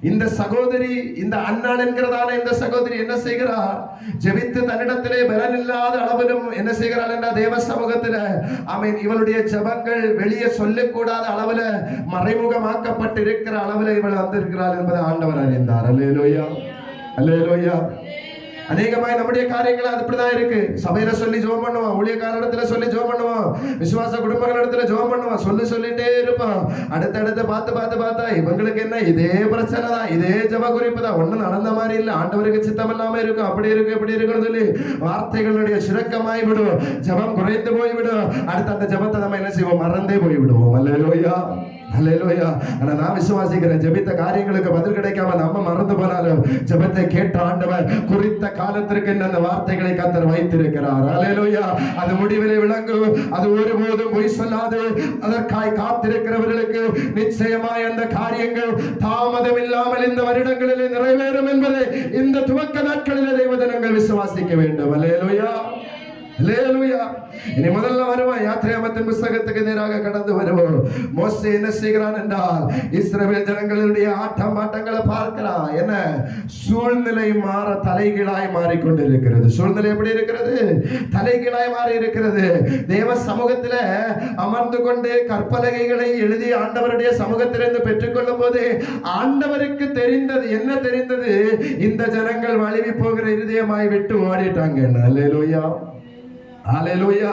இந்த சகோதரி, இந்த அண்ணாள் என்கிறதான இந்த சகோதரி என்ன செய்கிறார்? ஜெபித்து தன்னிடத்திலே பலன் இல்லாத அளவிலும் என்ன செய்கிறாள் என்றால், தேவ சமூகத்தில் அவன் இவளுடைய ஜெபங்கள் வெளியே சொல்லக்கூடாத அளவில் மறைமுகமாக்கப்பட்டு இருக்கிற அளவில் இவள் வந்திருக்கிறாள் என்பதை ஆண்டவர் அறிந்தார். அல்லேலூயா. அல்லேலூயா. அநேகமாய் நம்முடைய காரியங்கள் அது இப்படிதான் இருக்கு. சபையில சொல்லி ஜெபம் பண்ணுவோம், ஊழியக்காரத்துல சொல்லி ஜெபம் பண்ணுவோம், விசுவாச குடும்பங்களிடத்துல ஜெபம் பண்ணுவோம், சொல்லிட்டே இருப்போம். அடுத்தடுத்து பார்த்தா இவங்களுக்கு என்ன இதே பிரச்சனை தான், இதே ஜெப குறிப்பு தான், ஒன்னும் நடந்த மாதிரி இல்லை, ஆண்டவருக்கு சித்தம் இல்லாம இருக்கும், அப்படி இருக்கு இப்படி இருக்குன்னு சொல்லி வார்த்தைகளுடைய சுரக்கமாய் விடும், ஜெபம் குறைந்து போய்விடும். அடுத்த அந்த ஜெபத்தை நம்ம என்ன செய்வோம்? மறந்தே போய்விடுவோம். அல்லேலூயா. அல்லேலூயா. ஆனா நான் விசுவாசிக்கிறேன், ஜெபித்த காரியங்களுக்கு பதில் கிடைக்காம நாம மறந்து போனாலும் ஜெபத்தை கேட்ட ஆண்டவர் குறித்த காலத்திற்கு அந்த வார்த்தைகளை கர்த்தர் வைத்திருக்கிறார். அல்லேலூயா. அது முடிவிலே விளங்கும், அது ஒருபோதும் பொய் சொல்லாது. அதற்காய் காத்திருக்கிறவர்களுக்கு நிச்சயமாய் அந்த காரியங்கள் தாமதம் இல்லாமல் இந்த வருடங்களிலே நிறைவேறும் என்பதை இந்த துவக்க நாட்களிலே தேவஜனங்கள் விசுவாசிக்க வேண்டும். அல்லேலூயா. அல்லேலூயா. இனி முதல்ல வருவான், யாத்திராகமத்தின் புத்தகத்துக்கு நேராக கடந்து வருவோம். மோசே என்ன செய்கிறான் என்றால், இஸ்ரவேல் ஜனங்களுடைய ஆட்டம் பாட்டங்களை பார்க்கிறான். என்ன? சூழ்நிலை மாற தலைகீழாய் மாறிக்கொண்டிருக்கிறது. சூழ்நிலை எப்படி இருக்கிறது? தலைகீழாய் மாறி இருக்கிறது. தேவ சமூகத்தில் அமர்ந்து கொண்டு கற்பலகைகளை எழுதி ஆண்டவருடைய சமூகத்திலிருந்து பெற்றுக்கொள்ளும் போது ஆண்டவருக்கு தெரிந்தது என்ன? தெரிந்தது, இந்த ஜனங்கள் வழுவி போகிற இருதயமாய் விட்டு ஓடிட்டாங்க. அல்லேலூயா. அல்லேலூயா.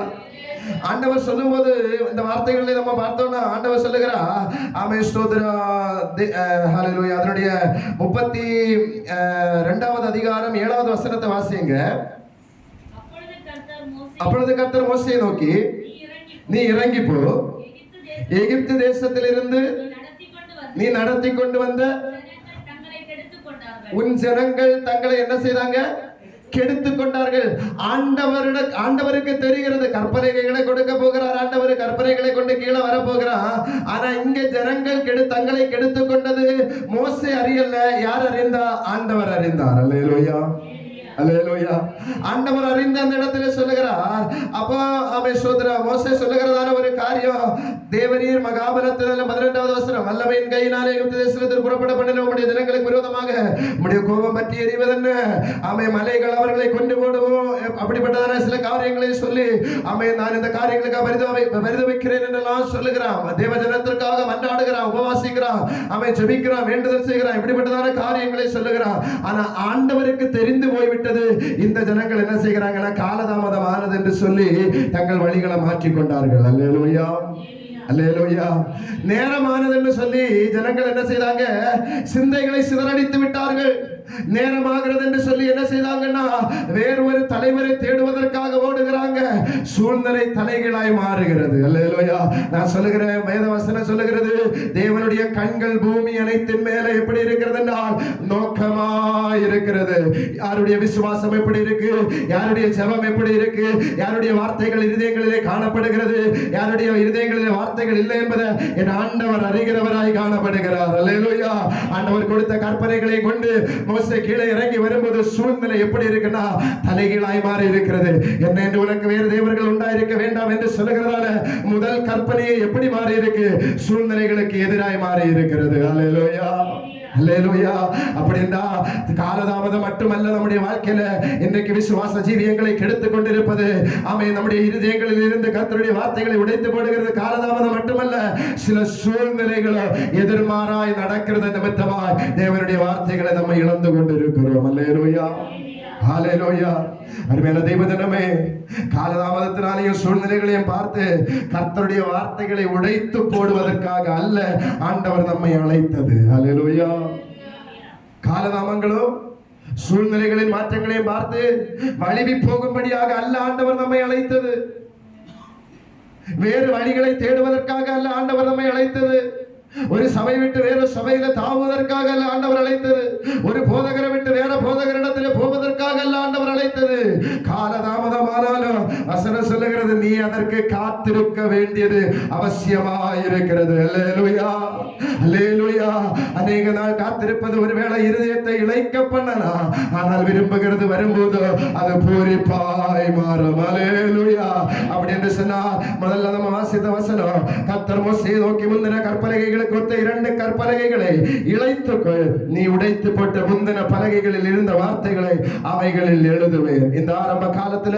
ஆண்டவர் சொல்லும்போது இந்த வார்த்தைகளை நம்ம பார்த்தோம்னா ஆண்டவர் சொல்லுகிறா ஆமென் ஸ்தோத்திரம். ஹல்லேலூயா. அதனுடைய 32வது அதிகாரம் 7வது வசனத்தை வாசிங்க. அப்பொழுது கர்த்தர் மோசேயை நோக்கி, நீ இறங்கி போ, எகிப்து தேசத்திலிருந்து நீ நடத்தி கொண்டு வந்த உன் ஜனங்கள் தங்களை என்ன செய்தாங்க? கெடுத்துக் கொண்டார்கள். ஆண்டவருக்கு தெரிகிறது கற்பனைகளை கொடுக்க போகிறார். ஆண்டவர் கற்பனைகளை கொண்டு கீழே வர போகிறார். ஆனா இங்க ஜனங்கள் தங்களை கெடுத்துக் கொண்டது மோசே அறியல. யார் அறிந்தா? ஆண்டவர் அறிந்தார். அல்லேலூயா, அல்லேலூயா. ஆண்டவர் அறிந்த அந்த இடத்துல சொல்லுகிறார். அப்போ அவன் சோதரா மோசே சொல்லுகிறதான ஒரு காரியம், தேவரீர் மகாபலத்தில 12வது வசனம், வல்லமையின் கையினாலே எகிப்து தேசத்தில் புறப்பட பண்ணின உம்முடைய ஜனங்களுக்கு விரோதமாக உம்முடைய கோபம் பற்றி எறிவதென்ன? அவன் மலைகள் அவர்களை கொண்டு போடுவோம். அப்படிப்பட்டதான சில காரியங்களை சொல்லி அவன் நான் இந்த காரியங்களுக்காக பரிதவிக்கிறேன் என்றெல்லாம் சொல்லுகிறான். தேவ ஜனத்திற்காக மன்றாடுகிறான், உபவாசிக்கிறான், அவன் ஜெபிக்கிறான், வேண்டுதல் செய்கிறான், இப்படிப்பட்டதான காரியங்களை சொல்லுகிறான். ஆனா ஆண்டவருக்கு தெரிந்து போய்விட்டு இந்த ஜனங்கள் என்ன செய்கிறாங்கன்னா காலதாமதம் ஆனது என்று சொல்லி தங்கள் வழிகளை மாற்றிக் கொண்டார்கள். அல்லேலூயா, அல்லேலூயா. நேரமானது என்று சொல்லி ஜனங்கள் என்ன செய்தாங்க? சிந்தைகளை சிதறடித்து விட்டார்கள். நேரமாகிறது என்று சொல்லி என்ன செய்தாங்கன்னா வேறு ஒரு தலைவரை தேடுவதற்காக ஓடுகிறாங்க. சூழ்நிலை தலைகளாய் மாறுகிறது. அல்லேலூயா. நான் சொல்லுகிறேன், வேதவசனம் சொல்லுகிறது, தேவனுடைய கண்கள் பூமி அனைத்தின் மேலே எப்படி இருக்கிறது என்றால் நோக்கமாய் இருக்கிறது. யாருடைய விசுவாசம் எப்படி இருக்கு, யாருடைய ஜெபம் எப்படி இருக்கு, யாருடைய வார்த்தைகள் இருதயங்களிலே காணப்படுகிறது, யாருடைய இருதயங்களிலே வார்த்தைகள் இல்லை என்பதை என் ஆண்டவர் அறிகிறவராய் காணப்படுகிறார். அல்லேலூயா. ஆண்டவர் கொடுத்த கற்பனைகளை கொண்டு மோசே கீழே இறங்கி வரும்போது சூழ்நிலை எப்படி இருக்குன்னா தலைகீழாய் மாறி இருக்கிறது. என்ன என்று உனக்கு வேறு தேவர்கள் உண்டாயிருக்க வேண்டாம் என்று சொல்லுகிறதால முதல் கற்பனையை எப்படி மாறி இருக்கு? சூழ்நிலைகளுக்கு எதிராய் மாறி இருக்கிறது. அல்லேலூயா, அல்லேலூயா. அப்படின்னா காலதாமதம் மட்டுமல்ல, நம்முடைய வாழ்க்கையில இன்றைக்கு விசுவாச ஜீவியங்களை கெடுத்துக் கொண்டிருப்பது ஆமென் நம்முடைய இருதயங்களில் இருந்து கர்த்தருடைய வார்த்தைகளை உடைத்து போடுகிறது. காலதாமதம் மட்டுமல்ல, சில சூழ்நிலைகள் எதிர்மாறாய் நடக்கிறது நிமித்தமாய் தேவனுடைய வார்த்தைகளை நம்ம இழந்து கொண்டிருக்கிறோம். அல்லேலூயா, ஹல்லேலூயா. அருமையான தெய்வஜனமே, காலதாமதத்தினாலேயும் சூழ்நிலைகளையும் பார்த்து கர்த்தருடைய வார்த்தைகளை உடைத்து போடுவதற்காக அல்ல ஆண்டவர் நம்மை அழைத்தது. அல்லேலூயா. காலதாமங்களும் சூழ்நிலைகளின் மாற்றங்களையும் பார்த்து வழிவி போகும்படியாக அல்ல ஆண்டவர் நம்மை அழைத்தது. வேறு வழிகளை தேடுவதற்காக அல்ல ஆண்டவர் நம்மை அழைத்தது. ஒரு சபை விட்டு வேற சபையில தாவுவதற்காக அல்ல ஆண்டவர் அழைத்தது. ஒரு போதகரை விட்டு வேற போதகரிடத்தில் போவதற்காக அல்ல ஆண்டவர் அழைத்தது. காலதாமதமானாலும் வசனம் சொல்லுகிறது, நீ அதற்கு காத்திருக்க வேண்டியது அவசியமாயிருக்கிறது. அல்லேலூயா, அல்லேலூயா. அநேக நாள் காத்திருப்பது ஒருவேளை இருதயத்தை இழைக்க பண்ணலாம், ஆனால் விரும்புகிறது வரும்போது அது பூரிப்பாய் மாறும். அல்லேலூயா. அப்படி என்று சொன்னால் முதல்ல நம்ம வாசித்த வசனம், கர்த்தர் மோசேயை நோக்கி, முந்தின கற்பலகைகளுக்கு ஒத்த 2 கற்பலகைகளை இழைத்துக்கொள், நீ உடைத்து போட்ட முந்தின பலகைகளில் இருந்த வார்த்தைகளை அவைகளில் எழுதுவேன். இந்த ஆரம்ப காலத்துல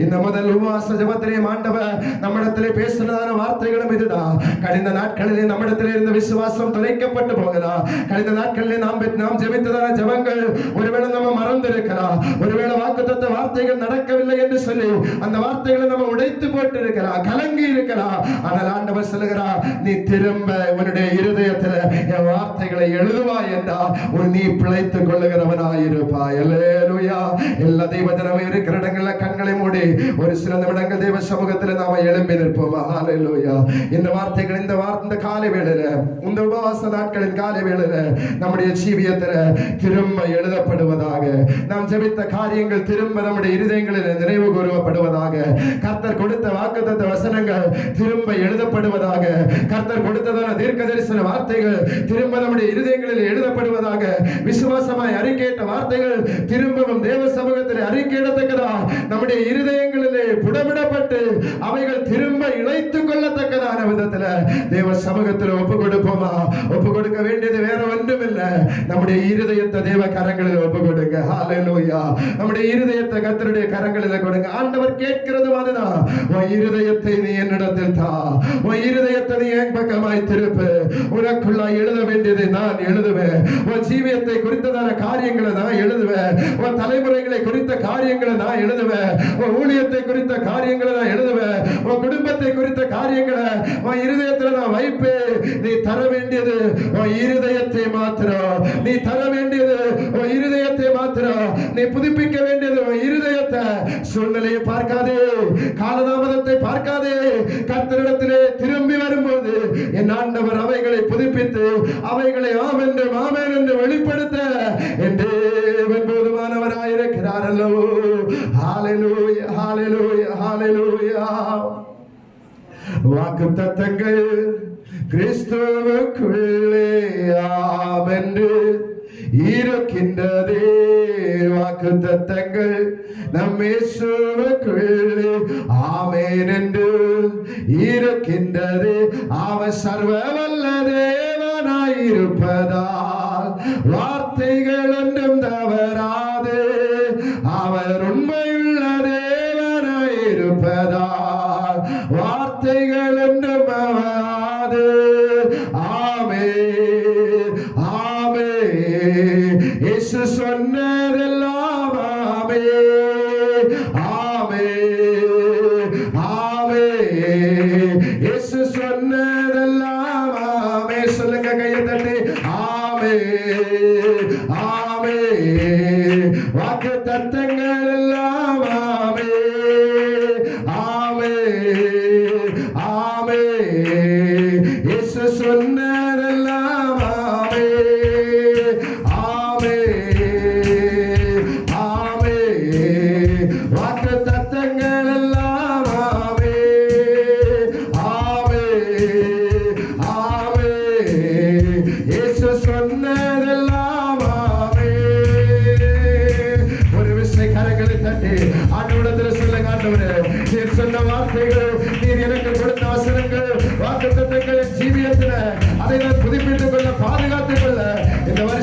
இந்த முதல் உபவாச ஜெபத்திலே ஆண்டவர் நம்மிடத்திலே பேசினதான வார்த்தைகளும் இதுதான். கடந்த நாட்களிலே நம்மிடத்திலே இருந்த விசுவாசம் தொலைக்கப்பட்டு போகலாம். கடந்த நாட்களிலே நாம் ஜெபித்ததான ஜெபங்கள் ஒருவேளை நம்ம மறந்திருக்கலாம். ஒருவேளை வாக்குத்தத்த வார்த்தைகள் நடக்கவில்லை என்று சொல்லி அந்த வார்த்தைகளை நம்ம உடைத்து போட்டு இருக்கலாம், கலங்கி இருக்கலாம். ஆனால் ஆண்டவர் சொல்லுகிறார், நீ திரும்ப உன்னுடைய இருதயத்தில் என் வார்த்தைகளை எழுதுவாய் என்றால் நீ பிழைத்துக் கொள்ளுகிறவனாய் இருப்பாய். அல்லேலூயா. எல்லா தெய்வஜனமே இருக்கிற இடங்கள்ல கண்களை மூடி ஒரு சில நிமிடங்கள் தேவ சமூகத்தில் நாம எழும்பி நிற்போம். அல்லேலூயா. இந்த வார்த்தைகள் இந்த காலை வேளையில, இந்த உபவாச நாட்களின் காலை வேளையில நம்முடைய ஜீவியத்தில் திரும்ப எழுதப்படுவதாக, நாம் ஜெபித்த காரியங்கள் திரும்ப நம்முடைய இருதயங்களில் நினைவு கூறப்படுவதாக, கர்த்தர் கொடுத்த வாக்குத்தத்த வசனங்கள் திரும்ப எழுதப்படுவதாக, கர்த்தர் கொடுத்ததான தீர்க்க தரிசன வார்த்தைகள் திரும்ப நம்முடைய இருதயங்களில் எழுதப்படுவதாக, விசுவாசமாய் அறிக்கையிட்ட வார்த்தைகள் திரும்பவும் தேவ சமூகத்தில் அறிக்கையிடத்தக்கதா நம்முடைய இருதயங்களிலே புடமிடப்பட்டு அவைகள் திரும்ப இணைத்துக் கொள்ளத்தக்கதான விதத்தில் தேவ சமூகத்தில் ஒப்பு கொடுப்போமா? ஒப்பு கொடுக்க வேண்டியது வேற ஒன்றும் இல்லை, நம்முடைய இருதயத்தை தேவ கரங்களில் ஒப்பு கொடுங்க. ஹல்லேலூயா. நம்முடைய இருதயத்தை கர்த்தருடைய கரங்களில் கொடுங்க. ஆண்டவர் கேட்கிறதும் அதுதான், உன் இருதயத்தை நீ என்னிடத்தில் தா, உன் இருதயத்தை நீ என் பக்கமாய் திருப்பு, உனக்குள்ளாய் எழுத வேண்டியதை நான் எழுதுவேன். உன் ஜீவியத்தை குறித்ததான காரியங்களை நான் எழுதுவேன். உன் தலைமுறைகளை குறித்த காரியங்களை நான் எழுதுவேன். உன் ஊழியத்தை குறித்த காரியங்களை நான் எழுதுவேன். உன் குடும்பத்தை குறித்த காரியங்களை உன் இருதயத்தில் நான் வைப்பேன். நீ தர வேண்டியது உன் இருதயத்தை மாத்திரம். நீ தர வேண்டியது உன் இருதயத்தை மாத்திரம். நீ புதுப்பிக்க வேண்டியது உன் இருதயத்தை. சூழ்நிலையை பார்க்காதே, காலதாமதத்தை பார்க்காதே. கர்த்தரிடத்திலே திரும்பி வரும்போது என் ஆண்டவர் அவைகளை புதுப்பித்து அவைகளை ஆமென்றும் ஆமென் என்று வெளிப்படுத்த என் தேவன் போதுமானவராயிருக்கிறார் அல்லவோ. ஹalleluya ஹalleluya ஹalleluya. வாக்குத்தத்தங்கள் கிறிஸ்துவுக்குள்ளே ஆமென்று இருக்கின்றதே. வாக்குத்தத்தங்கள் நம் இயேசுவுக்குள்ளே ஆமென் என்று இருக்கின்றது. அவர் சர்வ வல்ல தேவனாயிருப்பதால் வார்த்தைகள் ஒன்றும் தவறாது. அவர் உண்மையுள்ள தேவனாயிருப்பதால் வார்த்தைகள் ஒன்றும் தவறாது. ஆமென் ஆமென். இயேசு சொன்னதெல்லாம் ஆமென் ஆமென் ஆமென். இயேசு சொன்னதெல்லாம் ஆமென். சொல்லுங்க கையை தட்டி ஆமென் ஆமென். வாக்குத்தத்தங்கள் எல்லாம் ஆமென் ஆமென் ஆமென். இயேசு சொன்னதெல்லாம் ஆமென் ஆமென் ஆமென். வாக்குத்தத்தங்கள் எல்லாம் ஆமென் ஆமென் ஆமென். இயேசு சொன்னதெல்லாம் ஆமென். ஒரு விசை கரங்களை தட்டி ஆண்டவரிடத்தில் சொல்லுங்க, ஆண்டவரே நீர் சொன்ன வார்த்தைகள், நீர் எனக்கு கொடுத்த வசனங்கள், வாக்குத்தத்தங்கள் என் ஜீவியத்தில் அதை நான் புதுப்பித்துக் கொள்ள, பாதுகாத்துக் கொள்ள இந்த வருஷம்